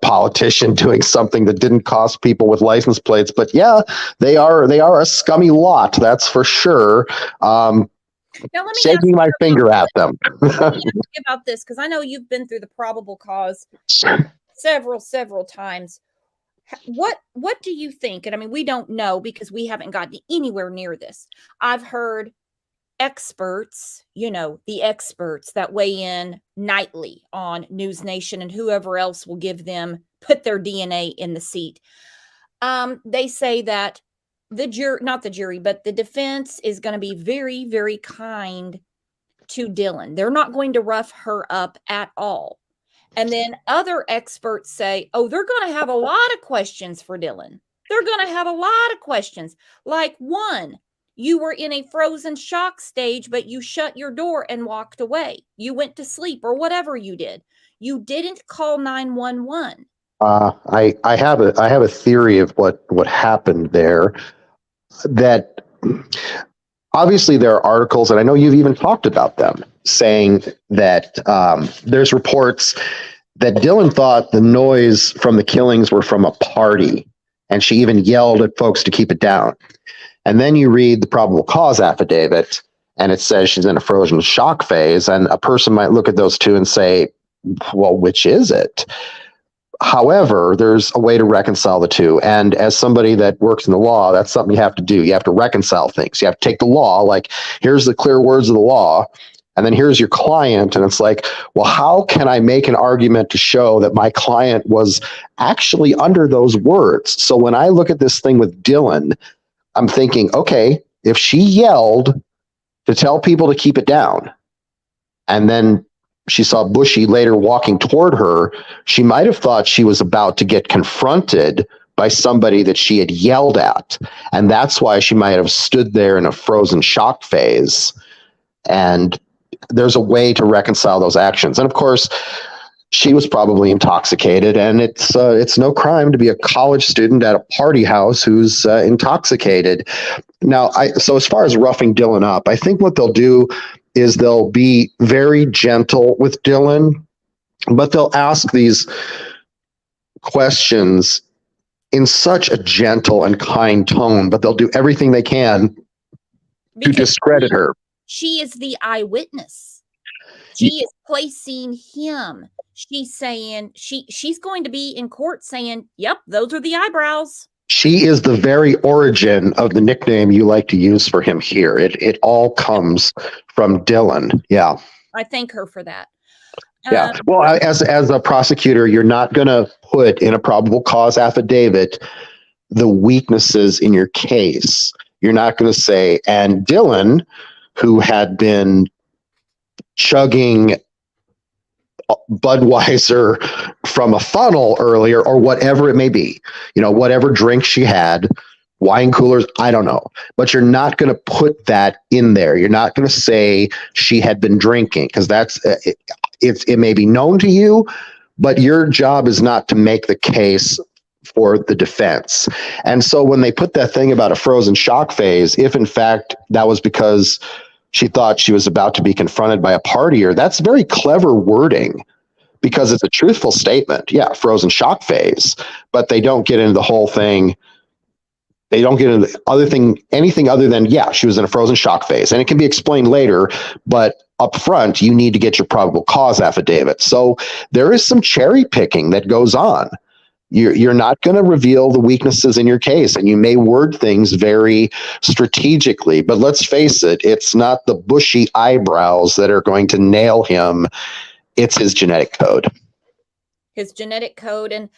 politician doing something that didn't cost people with license plates. But yeah, they are a scummy lot, that's for sure. Now, let me Shaking my finger at them. Let me ask you about this, because I know you've been through the probable cause several times. What do you think? And I mean, we don't know because we haven't gotten anywhere near this. I've heard experts, the experts that weigh in nightly on News Nation and whoever else will put their DNA in the seat. They say that not the jury, but the defense is going to be very, very kind to Dylan. They're not going to rough her up at all. And then other experts say, oh, they're going to have a lot of questions for Dylan. They're going to have a lot of questions. Like, one, you were in a frozen shock stage, but you shut your door and walked away. You went to sleep or whatever you did. You didn't call 911. I have a theory of what happened there. That obviously there are articles, and I know you've even talked about them, saying that there's reports that Dylan thought the noise from the killings were from a party, and she even yelled at folks to keep it down. And then you read the probable cause affidavit, and it says she's in a frozen shock phase, and a person might look at those two and say, well, which is it? However, there's a way to reconcile the two. And as somebody that works in the law, that's something you have to do. You have to reconcile things. You have to take the law, like, here's the clear words of the law, and then here's your client. And it's like, well, how can I make an argument to show that my client was actually under those words? So when I look at this thing with Dylan, I'm thinking, okay, if she yelled to tell people to keep it down, and then she saw Bushy later walking toward her, she might have thought she was about to get confronted by somebody that she had yelled at. And that's why she might have stood there in a frozen shock phase. And there's a way to reconcile those actions. And of course, she was probably intoxicated, and it's no crime to be a college student at a party house who's intoxicated. Now, so as far as roughing Dylan up, I think what they'll do is they'll be very gentle with Dylan, but they'll ask these questions in such a gentle and kind tone, but they'll do everything they can to discredit her. She is the eyewitness. She is placing him. She's saying she's going to be in court saying, yep, those are the eyebrows. She is the very origin of the nickname you like to use for him here. It all comes from Dylan. Yeah. I thank her for that. Yeah. Well, as a prosecutor, you're not going to put in a probable cause affidavit the weaknesses in your case. You're not going to say, and Dylan, who had been chugging Budweiser from a funnel earlier, or whatever it may be, whatever drink she had, wine coolers, I don't know. But you're not going to put that in there. You're not going to say she had been drinking, because it may be known to you, but your job is not to make the case for the defense. And so when they put that thing about a frozen shock phase, if in fact that was because she thought she was about to be confronted by a partier, that's very clever wording, because it's a truthful statement. Yeah, frozen shock phase, but they don't get into the whole thing. They don't get into anything other than, yeah, she was in a frozen shock phase. And it can be explained later, but up front, you need to get your probable cause affidavit. So there is some cherry picking that goes on. You're not going to reveal the weaknesses in your case, and you may word things very strategically. But let's face it, it's not the bushy eyebrows that are going to nail him. It's his genetic code. His genetic code. And,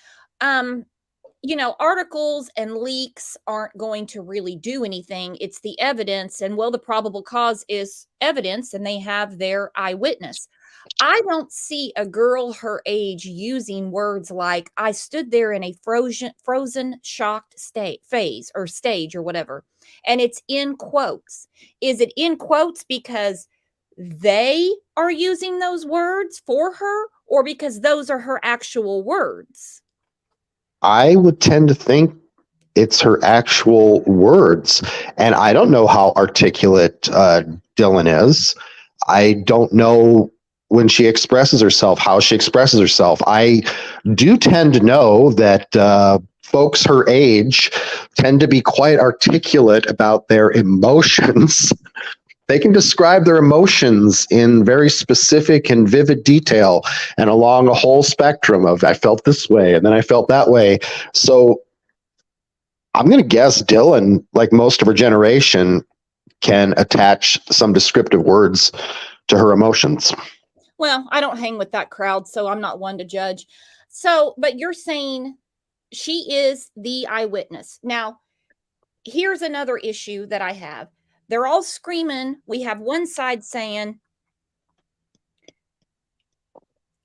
articles and leaks aren't going to really do anything. It's the evidence. And, well, the probable cause is evidence, and they have their eyewitness. I don't see a girl her age using words like, I stood there in a frozen shocked phase or stage or whatever. And it's in quotes. Is it in quotes because they are using those words for her, or because those are her actual words? I would tend to think it's her actual words. And I don't know how articulate Dylan is. I don't know when she expresses herself, how she expresses herself. I do tend to know that folks her age tend to be quite articulate about their emotions. They can describe their emotions in very specific and vivid detail and along a whole spectrum of, I felt this way and then I felt that way. So I'm going to guess Dylan, like most of her generation, can attach some descriptive words to her emotions. Well, I don't hang with that crowd, so I'm not one to judge. So, but you're saying she is the eyewitness. Now, here's another issue that I have. They're all screaming. We have one side saying,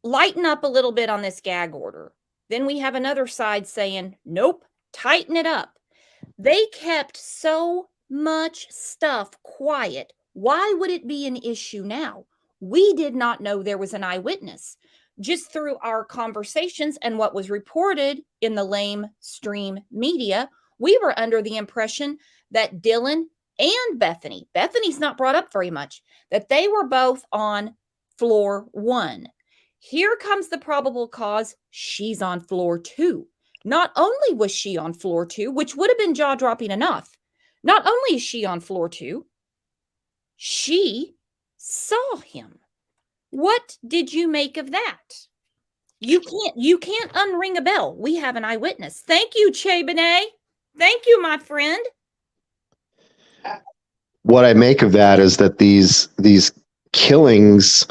lighten up a little bit on this gag order. Then we have another side saying, nope, tighten it up. They kept so much stuff quiet. Why would it be an issue now? We did not know there was an eyewitness. Just through our conversations and what was reported in the lamestream media, we were under the impression that Dylan and Bethany's not brought up very much, that they were both on floor 1. Here comes the probable cause. She's on floor 2. Not only was she on floor 2, which would have been jaw-dropping enough, not only is she on floor 2, she saw him. What did you make of that? You can't unring a bell. We have an eyewitness. Thank you, Che Benet. Thank you, my friend. What I make of that is that these killings,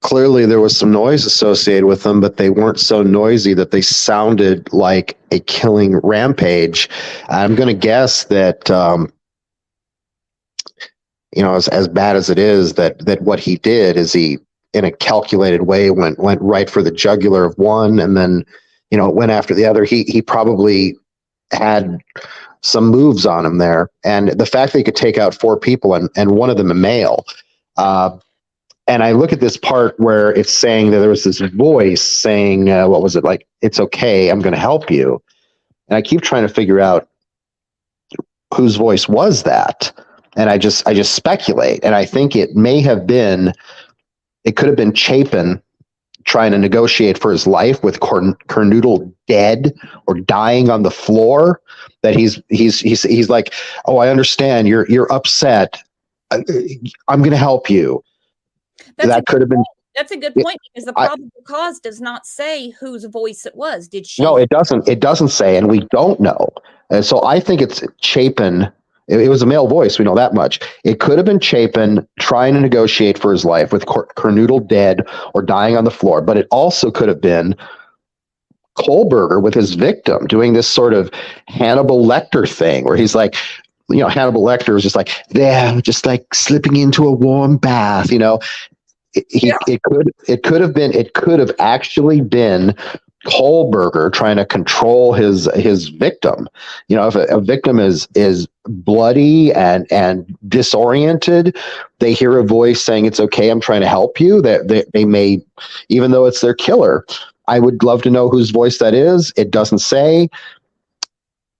clearly there was some noise associated with them, but they weren't so noisy that they sounded like a killing rampage. I'm going to guess that as bad as it is, that what he did is he, in a calculated way, went right for the jugular of one, and then went after the other. He probably had some moves on him there, and the fact that he could take out 4 people and one of them a male. And I look at this part where it's saying that there was this voice saying, what was it, like, it's okay, I'm going to help you. And I keep trying to figure out whose voice was that. And I just speculate. And I think it could have been Chapin trying to negotiate for his life with Kernoodle dead or dying on the floor. That he's like, oh, I understand. You're upset. I'm going to help you. That could have been. That's a good point, because the probable cause does not say whose voice it was. Did she? No, it doesn't. It doesn't say, and we don't know. And so I think it's Chapin. It was a male voice. We know that much. It could have been Chapin trying to negotiate for his life with Kernoodle dead or dying on the floor, but it also could have been Kohlberger with his victim doing this sort of Hannibal Lecter thing where he's like, Hannibal Lecter is just like, there, just like slipping into a warm bath, it could have actually been Kohlberger trying to control his victim. You know, if a victim is bloody and disoriented, they hear a voice saying, "It's okay, I'm trying to help you." That they may, even though it's their killer. I would love to know whose voice that is. It doesn't say,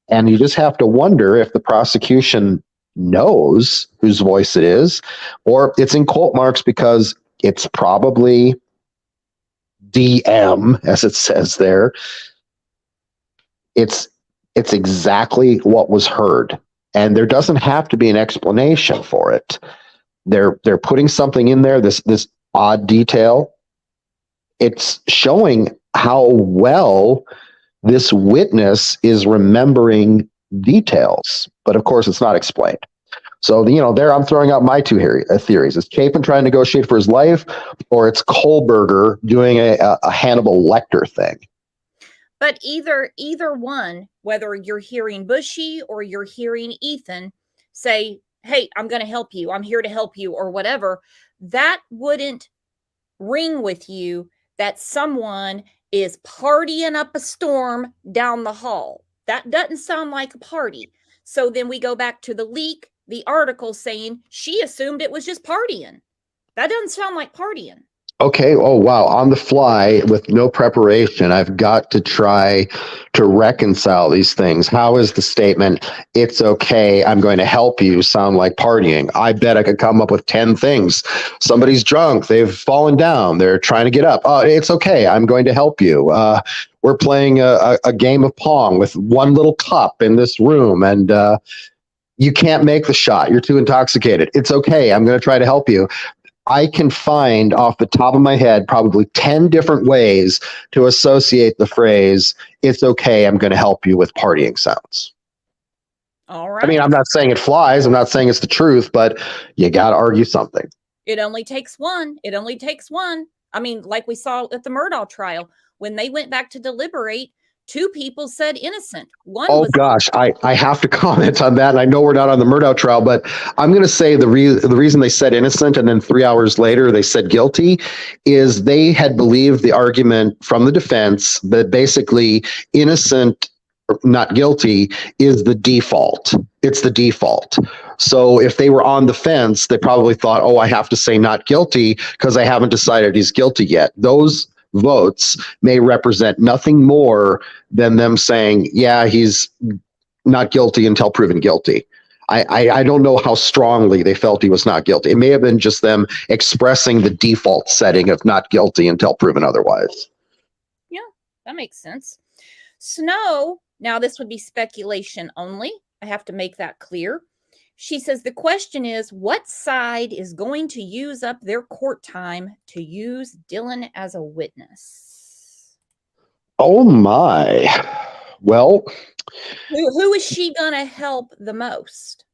and you just have to wonder if the prosecution knows whose voice it is, or it's in quote marks because it's probably DM, as it says there. It's exactly what was heard, and there doesn't have to be an explanation for it. They're putting something in there, this odd detail. It's showing how well this witness is remembering details, but of course it's not explained. So, you know, there I'm throwing out my two theories. Is Chapin trying to negotiate for his life, or it's Kohlberger doing a Hannibal Lecter thing? But either one, whether you're hearing Bushy or you're hearing Ethan say, "Hey, I'm going to help you. I'm here to help you," or whatever, that wouldn't ring with you that someone is partying up a storm down the hall. That doesn't sound like a party. So then we go back to the leak, the article saying she assumed it was just partying. That doesn't sound like partying. Okay. Oh, wow. On the fly with no preparation, I've got to try to reconcile these things. How is the statement, "It's okay, I'm going to help you," sound like partying? I bet I could come up with 10 things. Somebody's drunk. They've fallen down. They're trying to get up. "Oh, it's okay, I'm going to help you. We're playing a game of Pong with one little cup in this room, and you can't make the shot. You're too intoxicated. It's okay, I'm going to try to help you." I can find off the top of my head probably 10 different ways to associate the phrase, "It's okay, I'm going to help you," with partying sounds. All right. I mean, I'm not saying it flies. I'm not saying it's the truth, but you got to argue something. It only takes one. It only takes one. I mean, like we saw at the Murdaugh trial, when they went back to deliberate, 2 people said innocent. One Oh was gosh, I have to comment on that. And I know we're not on the Murdaugh trial, but I'm going to say the reason they said innocent and then 3 hours later they said guilty is they had believed the argument from the defense that basically innocent, not guilty, is the default. It's the default. So if they were on the fence, they probably thought, "Oh, I have to say not guilty because I haven't decided he's guilty yet." Those votes may represent nothing more than them saying, "Yeah, he's not guilty until proven guilty." I don't know how strongly they felt he was not guilty. It may have been just them expressing the default setting of not guilty until proven otherwise. Yeah, that makes sense. Snow, now this would be speculation only. I have to make that clear. She says the question is, what side is going to use up their court time to use Dylan as a witness? Oh my. Well, Who is she going to help the most?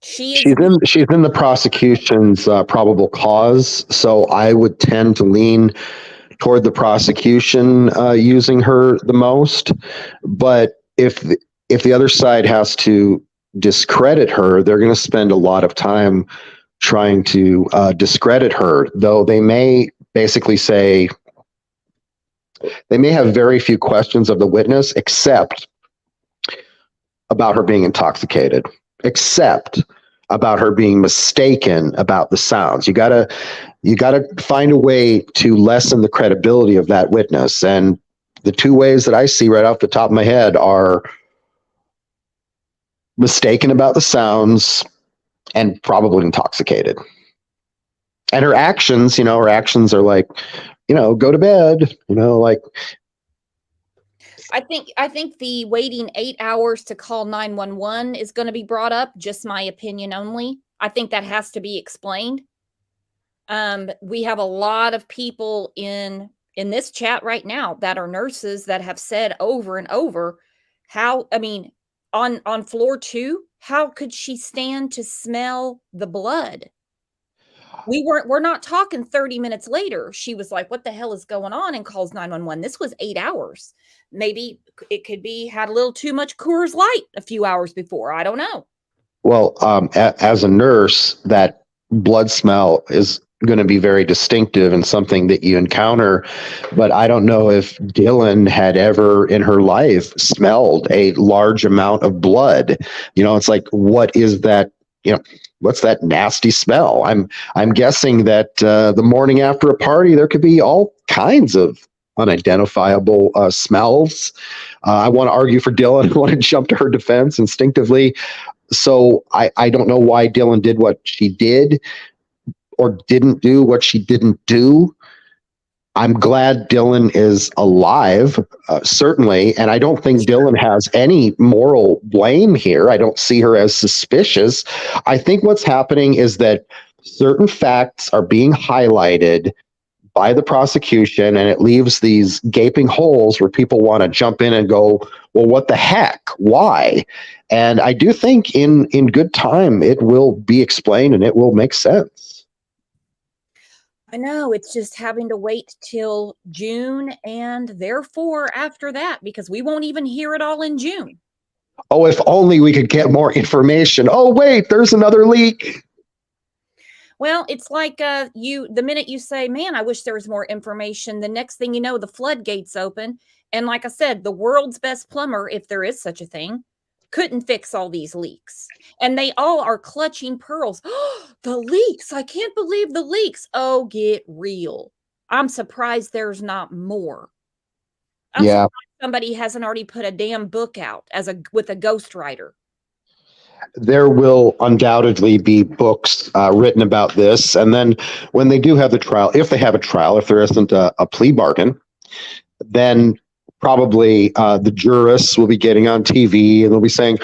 she's in the prosecution's probable cause, so I would tend to lean toward the prosecution using her the most. But if the other side has to discredit her, they're going to spend a lot of time trying to discredit her, though they may basically say they may have very few questions of the witness except about her being intoxicated, except about her being mistaken about the sounds. You gotta find a way to lessen the credibility of that witness. And the 2 ways that I see right off the top of my head are mistaken about the sounds and probably intoxicated. And her actions are like, go to bed, like. I think the waiting 8 hours to call 911 is going to be brought up. Just my opinion only. I think that has to be explained. We have a lot of people in this chat right now that are nurses that have said over and over how, I mean, on floor 2, how could she stand to smell the blood? We're not talking 30 minutes later. She was like, "What the hell is going on?" and calls 911. This was 8 hours. Maybe it could be had a little too much Coors Light a few hours before. I don't know. Well, as a nurse, that blood smell is going to be very distinctive and something that you encounter. But I don't know if Dylan had ever in her life smelled a large amount of blood. It's like, what is that? What's that nasty smell? I'm guessing that the morning after a party, there could be all kinds of unidentifiable smells. I want to argue for Dylan. I want to jump to her defense instinctively. So I don't know why Dylan did what she did or didn't do what she didn't do. I'm glad Dylan is alive, certainly. And I don't think Dylan has any moral blame here. I don't see her as suspicious. I think what's happening is that certain facts are being highlighted by the prosecution, and it leaves these gaping holes where people want to jump in and go, well, what the heck? Why? And I do think in good time, it will be explained and it will make sense. I know, it's just having to wait till June and therefore after that, because we won't even hear it all in June. Oh, if only we could get more information. Oh, wait, there's another leak. Well, it's like the minute you say, man, I wish there was more information, the next thing you know, the floodgates open. And like I said, the world's best plumber, if there is such a thing, couldn't fix all these leaks. And they all are clutching pearls. The leaks. I can't believe the leaks. Oh, get real. I'm surprised there's not more. I'm surprised somebody hasn't already put a damn book out with a ghostwriter. There will undoubtedly be books written about this. And then when they do have the trial, if they have a trial, if there isn't a plea bargain, then probably the jurists will be getting on TV and they'll be saying,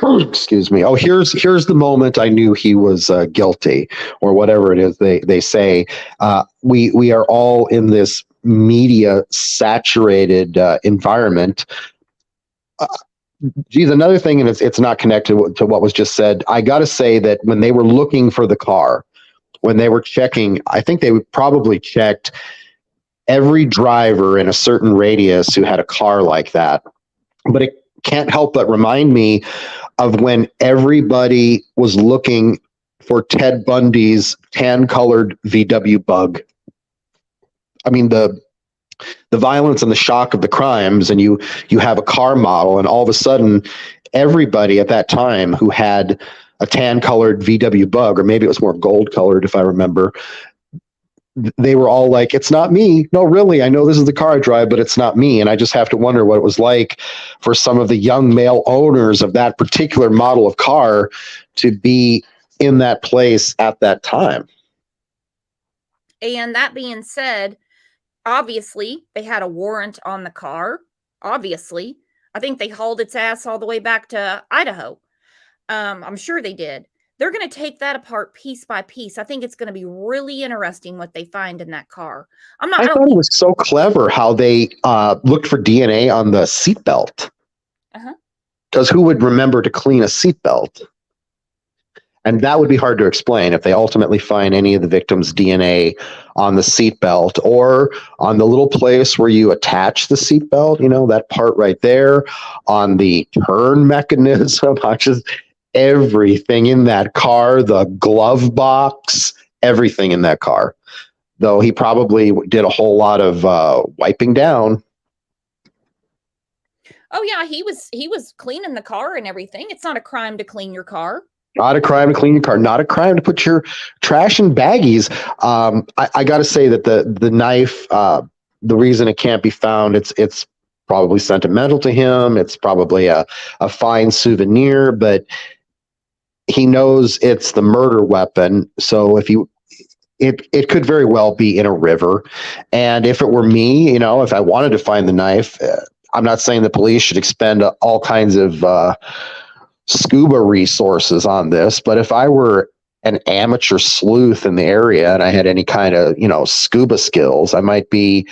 excuse me, oh, here's the moment I knew he was guilty, or whatever it is they say. We are all in this media saturated environment. Geez, another thing, and it's not connected to what was just said. I got to say that when they were looking for the car, when they were checking, I think they probably checked every driver in a certain radius who had a car like that. But it can't help but remind me of when everybody was looking for Ted Bundy's tan-colored VW Bug. I mean, the violence and the shock of the crimes, and you have a car model, and all of a sudden, everybody at that time who had a tan-colored VW Bug, or maybe it was more gold-colored, if I remember, they were all like, it's not me. No, really, I know this is the car I drive, but it's not me. And I just have to wonder what it was like for some of the young male owners of that particular model of car to be in that place at that time. And that being said, obviously, they had a warrant on the car. Obviously. I think they hauled its ass all the way back to Idaho. I'm sure they did. They're going to take that apart piece by piece. I think it's going to be really interesting what they find in that car. I thought it was so clever how they looked for DNA on the seatbelt. Because who would remember to clean a seatbelt? And that would be hard to explain if they ultimately find any of the victim's DNA on the seatbelt or on the little place where you attach the seatbelt, that part right there, on the turn mechanism, just everything in that car, the glove box, everything in that car. Though he probably did a whole lot of wiping down. Oh yeah, he was cleaning the car and everything. It's not a crime to clean your car. Not a crime to clean your car. Not a crime to put your trash in baggies. I got to say that the knife, the reason it can't be found, it's probably sentimental to him. It's probably a fine souvenir, but he knows it's the murder weapon. So it could very well be in a river. And if it were me, if I wanted to find the knife, I'm not saying the police should expend all kinds of scuba resources on this, but if I were an amateur sleuth in the area and I had any kind of, scuba skills, I might be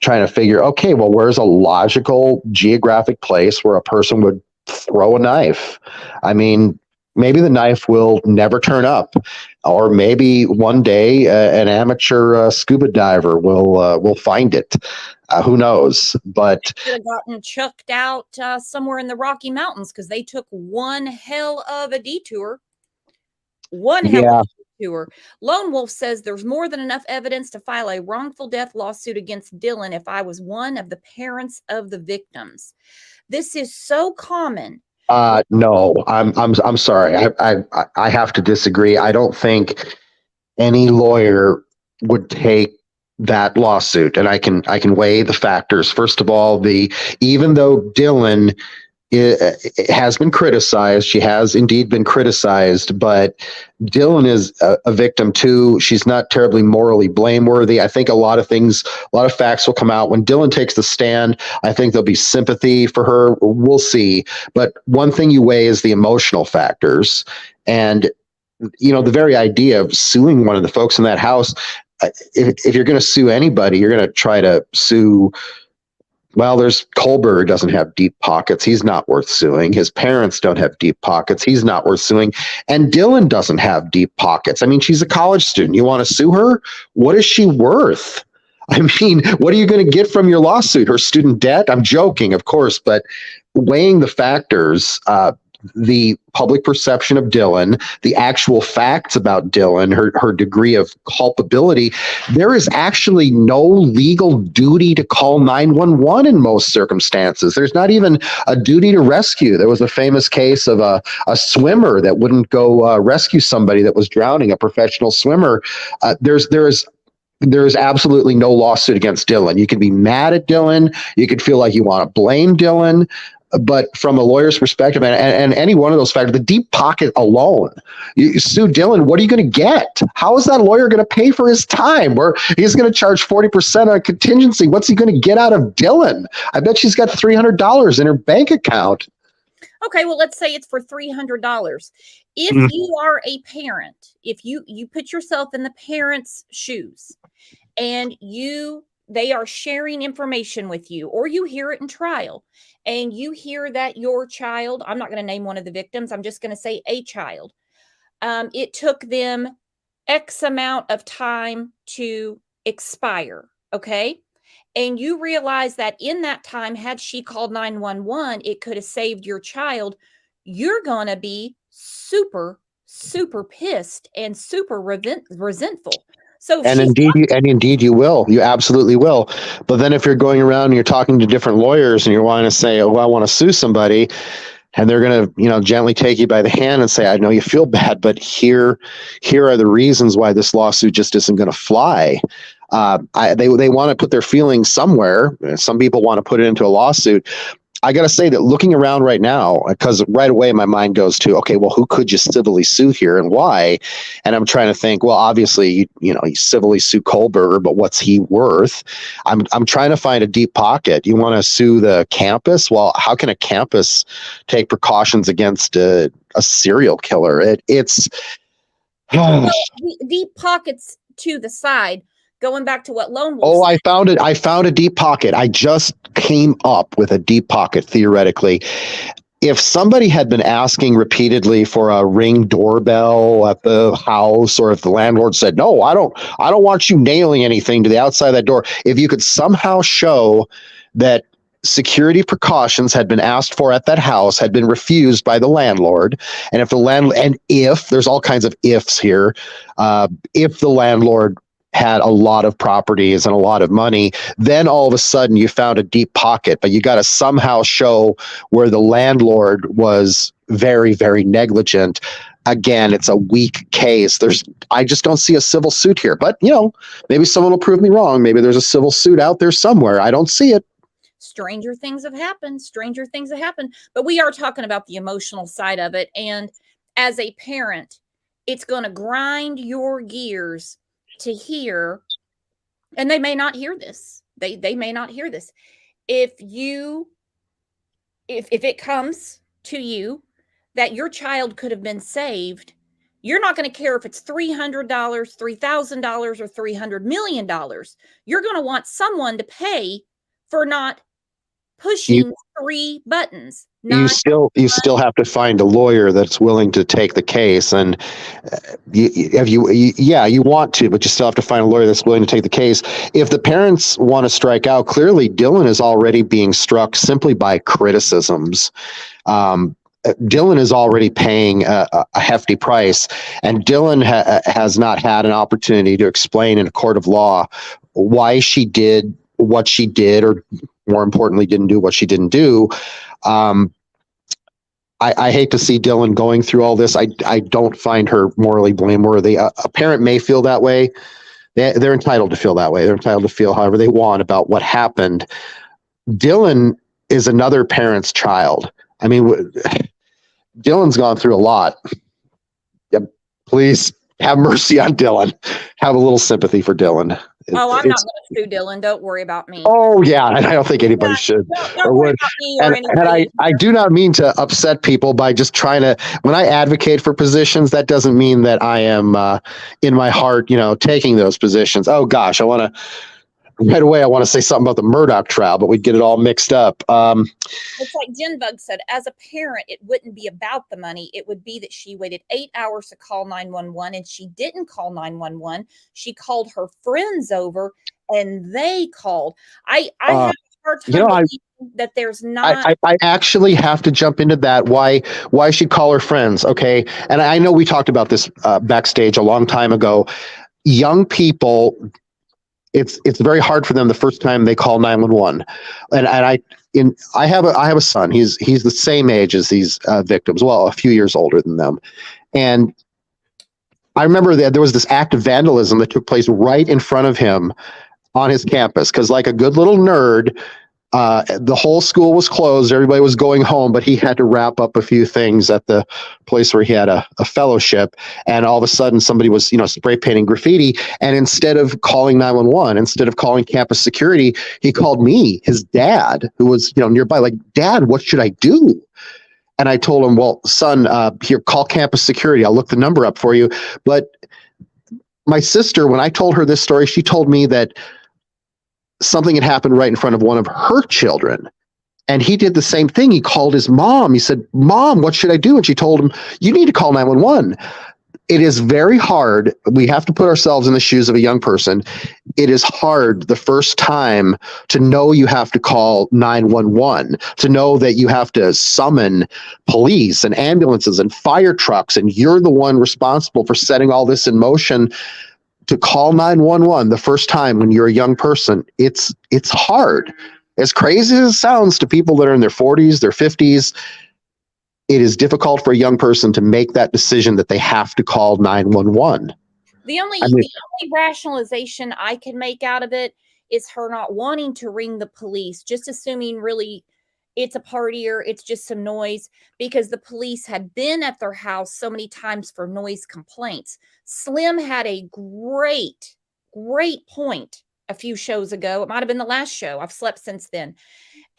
trying to figure, okay, well, where's a logical geographic place where a person would throw a knife? I mean, maybe the knife will never turn up, or maybe one day an amateur scuba diver will find it. Who knows? But could have gotten chucked out somewhere in the Rocky Mountains because they took one hell of a detour. to her. Lone Wolf says there's more than enough evidence to file a wrongful death lawsuit against Dylan if I was one of the parents of the victims. This is so common. No, I'm sorry. I have to disagree. I don't think any lawyer would take that lawsuit, and I can weigh the factors. First of all, even though Dylan has been criticized, she has indeed been criticized, but Dylan is a victim too. She's not terribly morally blameworthy. I think a lot of facts will come out when Dylan takes the stand. I think there'll be sympathy for her. We'll see. But one thing you weigh is the emotional factors. And, the very idea of suing one of the folks in that house, if you're going to sue anybody, you're going to try to sue. Well, there's Kohlberger doesn't have deep pockets. He's not worth suing. His parents don't have deep pockets. He's not worth suing. And Dylan doesn't have deep pockets. I mean, she's a college student. You want to sue her? What is she worth? I mean, what are you going to get from your lawsuit? Her student debt? I'm joking, of course, but weighing the factors, the public perception of Dylan, the actual facts about Dylan, her degree of culpability, there is actually no legal duty to call 911 in most circumstances. There's not even a duty to rescue. There was a famous case of a swimmer that wouldn't go rescue somebody that was drowning, a professional swimmer. There is absolutely no lawsuit against Dylan. You can be mad at Dylan. You could feel like you want to blame Dylan. But from a lawyer's perspective, and any one of those factors, the deep pocket alone, you sue Dylan, what are you going to get? How is that lawyer going to pay for his time? Where he's going to charge 40% on contingency? What's he going to get out of Dylan? I bet she's got $300 in her bank account. Okay, well, let's say it's for $300. If you are a parent, if you put yourself in the parent's shoes, and they are sharing information with you, or you hear it in trial, and you hear that your child, I'm not going to name one of the victims, I'm just going to say a child, it took them X amount of time to expire, okay? And you realize that in that time, had she called 911, it could have saved your child. You're going to be super, super pissed and super resentful. So indeed you will. You absolutely will. But then if you're going around and you're talking to different lawyers and you're wanting to say, oh, I want to sue somebody, and they're going to, gently take you by the hand and say, I know you feel bad, but here are the reasons why this lawsuit just isn't going to fly. They want to put their feelings somewhere. Some people want to put it into a lawsuit. I got to say that looking around right now, because right away my mind goes to, okay, well, who could you civilly sue here and why? And I'm trying to think, well, obviously, you civilly sue Kohlberger, but what's he worth? I'm trying to find a deep pocket. You want to sue the campus? Well, how can a campus take precautions against a serial killer? It's deep pockets to the side. Going back to what Lone Wolf Oh, I found it. I found a deep pocket. I just came up with a deep pocket, theoretically. If somebody had been asking repeatedly for a Ring doorbell at the house, or if the landlord said, no, I don't want you nailing anything to the outside of that door. If you could somehow show that security precautions had been asked for at that house, had been refused by the landlord, and if there's all kinds of ifs here, if the landlord had a lot of properties and a lot of money, then all of a sudden you found a deep pocket, but you got to somehow show where the landlord was very, very negligent. Again, it's a weak case. I just don't see a civil suit here, but maybe someone will prove me wrong. Maybe there's a civil suit out there somewhere. I don't see it. Stranger things have happened. But we are talking about the emotional side of it. And as a parent, it's going to grind your gears to hear, and they may not hear this. They may not hear this. If it comes to you that your child could have been saved, you're not going to care if it's $300, $3,000, or $300 million. You're going to want someone to pay for not pushing three buttons. You still have to find a lawyer that's willing to take the case, and you want to, but you still have to find a lawyer that's willing to take the case. If the parents want to strike out, clearly Dylan is already being struck simply by criticisms. Dylan is already paying a hefty price, and Dylan has not had an opportunity to explain in a court of law why she did what she did, or more importantly, didn't do what she didn't do. I hate to see Dylan going through all this. I don't find her morally blameworthy. A parent may feel that way. They're entitled to feel that way. They're entitled to feel however they want about what happened. Dylan is another parent's child. I mean, Dylan's gone through a lot. Yep. Please have mercy on Dylan. Have a little sympathy for Dylan. Oh, I'm not going to sue Dylan. Don't worry about me. Oh, yeah. I don't think anybody should Don't worry about me or and anybody. I do not mean to upset people by just trying to, when I advocate for positions, that doesn't mean that I am in my heart, taking those positions. Oh, gosh, right away, I want to say something about the Murdoch trial, but we'd get it all mixed up. It's like Jinbug said, as a parent, it wouldn't be about the money. It would be that she waited 8 hours to call 911, and she didn't call 911. She called her friends over, and they called. I have a hard time believing that there's not. I actually have to jump into that. Why she'd call her friends, okay? And I know we talked about this backstage a long time ago. Young people, it's very hard for them the first time they call 911, and I have a son. He's the same age as these victims. Well, a few years older than them, and I remember that there was this act of vandalism that took place right in front of him on his campus, because like a good little nerd, the whole school was closed. Everybody was going home, but he had to wrap up a few things at the place where he had a fellowship. And all of a sudden somebody was, spray painting graffiti. And instead of calling 911, instead of calling campus security, he called me, his dad, who was, nearby, like, Dad, what should I do? And I told him, well, son, here, call campus security. I'll look the number up for you. But my sister, when I told her this story, she told me that something had happened right in front of one of her children. And he did the same thing. He called his mom. He said, Mom, what should I do? And she told him, you need to call 911. It is very hard. We have to put ourselves in the shoes of a young person. It is hard the first time to know you have to call 911, to know that you have to summon police and ambulances and fire trucks, and you're the one responsible for setting all this in motion. To call 911 the first time when you're a young person, it's hard. As crazy as it sounds to people that are in their 40s, their 50s, it is difficult for a young person to make that decision that they have to call 911. The only rationalization I can make out of it is her not wanting to ring the police, just assuming really it's a partier, it's just some noise, because the police had been at their house so many times for noise complaints. Slim had a great point a few shows ago. It might have been the last show. I've slept since then.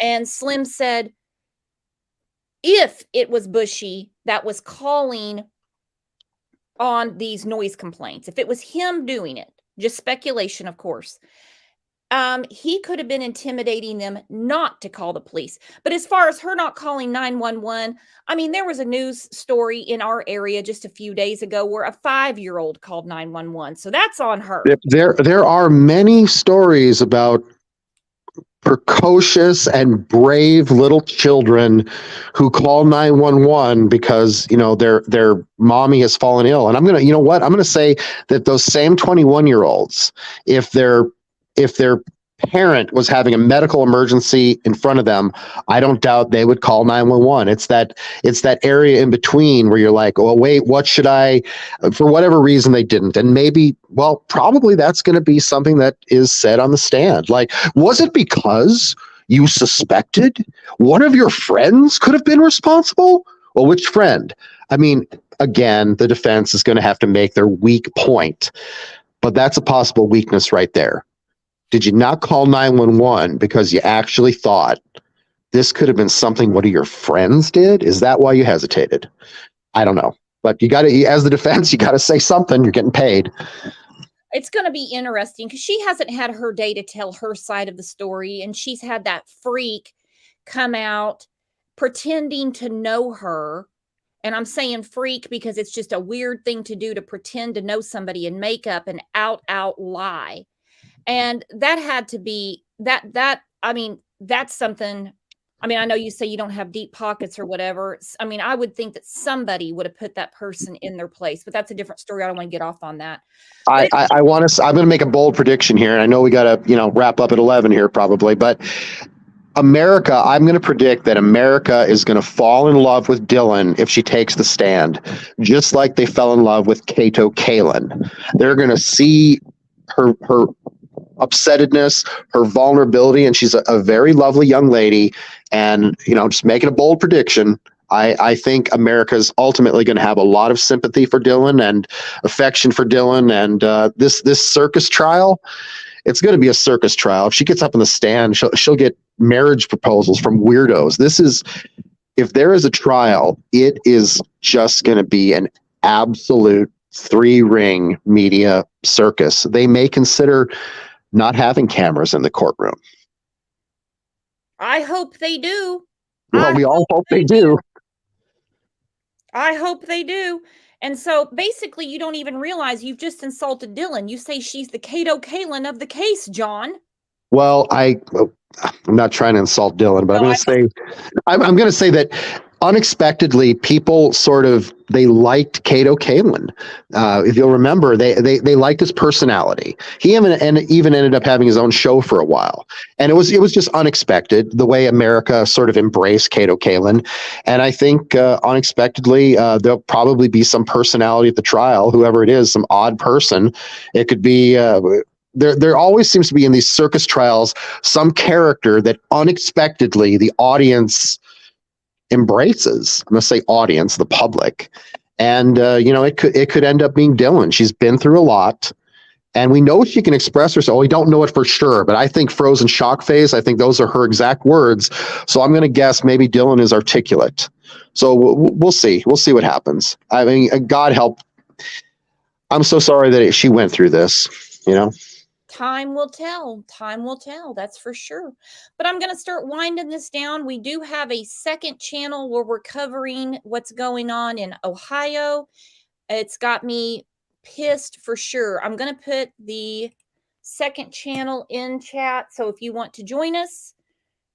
And Slim said, if it was Bushy that was calling on these noise complaints, if it was him doing it, just speculation, of course, he could have been intimidating them not to call the police. But as far as her not calling 911, I mean, there was a news story in our area just a few days ago where a 5-year-old called 911. So that's on her. There are many stories about precocious and brave little children who call 911 because their mommy has fallen ill. And I'm gonna say that those same 21-year-olds, if their parent was having a medical emergency in front of them, I don't doubt they would call 911. It's that area in between where you're like, oh wait, what should I? For whatever reason they didn't, and maybe, well, probably that's going to be something that is said on the stand. Like, was it because you suspected one of your friends could have been responsible? Well, which friend? I mean, again, the defense is going to have to make their weak point, but that's a possible weakness right there. Did you not call 911 because you actually thought this could have been something one of your friends did? Is that why you hesitated? I don't know. But you got to, as the defense, you got to say something. You're getting paid. It's going to be interesting because she hasn't had her day to tell her side of the story. And she's had that freak come out pretending to know her. And I'm saying freak because it's just a weird thing to do, to pretend to know somebody and make up an out lie. And that had to be I mean, that's something I mean, I know you say you don't have deep pockets or whatever. I mean, I would think that somebody would have put that person in their place, but that's a different story. I don't want to get off on that. I want to. I'm going to make a bold prediction here, and I know we got to wrap up at 11 here probably, but America, I'm going to predict that America is going to fall in love with Dylan if she takes the stand, just like they fell in love with Kato Kalin. They're going to see her upsettedness, her vulnerability, and she's a very lovely young lady. And just making a bold prediction, I think America's ultimately going to have a lot of sympathy for Dylan and affection for Dylan. And this circus trial, it's going to be a circus trial. If she gets up in the stand, she'll get marriage proposals from weirdos. If there is a trial, it is just going to be an absolute 3-ring media circus. They may consider not having cameras in the courtroom. I hope they do. Well, we all hope they do. I hope they do. And so basically, you don't even realize you've just insulted Dylan. You say she's the Kato Kalin of the case, John. Well, I'm not trying to insult Dylan, but I'm going to say that unexpectedly, people they liked Kato Kalin. If you'll remember, they liked his personality. He even ended up having his own show for a while, and it was just unexpected the way America sort of embraced Kato Kalin. And I think unexpectedly, there'll probably be some personality at the trial, whoever it is, some odd person. It could be. There always seems to be in these circus trials some character that unexpectedly the audience embraces. I'm going to say audience, the public, and it could end up being Dylan. She's been through a lot, and we know she can express herself. We don't know it for sure, but I think frozen shock phase. I think those are her exact words. So I'm going to guess maybe Dylan is articulate. So we'll see. We'll see what happens. I mean, God help. I'm so sorry that she went through this. Time will tell. Time will tell. That's for sure. But I'm going to start winding this down. We do have a second channel where we're covering what's going on in Ohio. It's got me pissed for sure. I'm going to put the second channel in chat. So if you want to join us,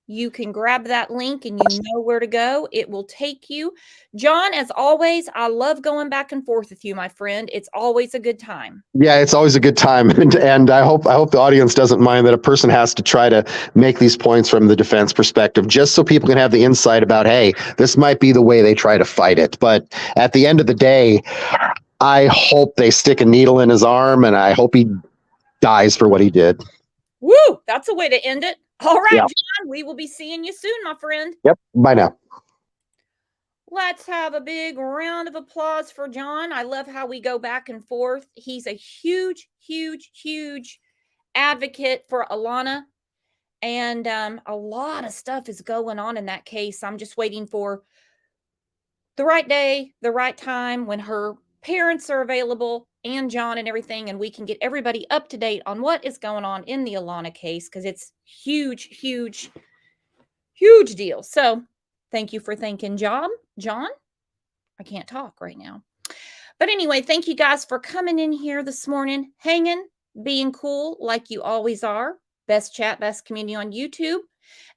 you can grab that link and you know where to go. It will take you. John, as always, I love going back and forth with you, my friend. It's always a good time. Yeah, it's always a good time. And I hope the audience doesn't mind that a person has to try to make these points from the defense perspective, just so people can have the insight about, hey, this might be the way they try to fight it. But at the end of the day, I hope they stick a needle in his arm, and I hope he dies for what he did. Woo! That's a way to end it. All right, Yeah. John, we will be seeing you soon, my friend. Yep. Bye now. Let's have a big round of applause for John. I love how we go back and forth. He's a huge, huge, huge advocate for Alana. And a lot of stuff is going on in that case. I'm just waiting for the right day, the right time when her parents are available and John and everything, and we can get everybody up to date on what is going on in the Alana case, because it's huge, huge, huge deal. So thank you for thanking John. I can't talk right now. But anyway, thank you guys for coming in here this morning, hanging, being cool like you always are. Best chat, best community on YouTube.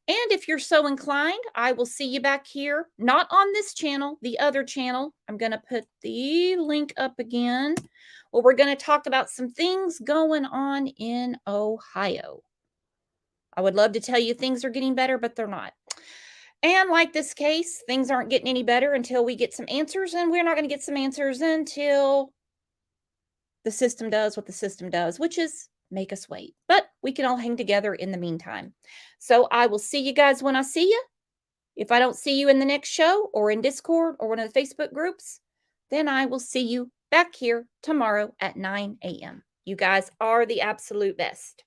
And if you're so inclined, I will see you back here, not on this channel, the other channel. I'm going to put the link up again. Well, we're going to talk about some things going on in Ohio. I would love to tell you things are getting better, but they're not. And like this case, things aren't getting any better until we get some answers, and we're not going to get some answers until the system does what the system does, which is make us wait. But we can all hang together in the meantime. So I will see you guys when I see you. If I don't see you in the next show or in Discord or one of the Facebook groups, then I will see you back here tomorrow at 9 a.m. You guys are the absolute best.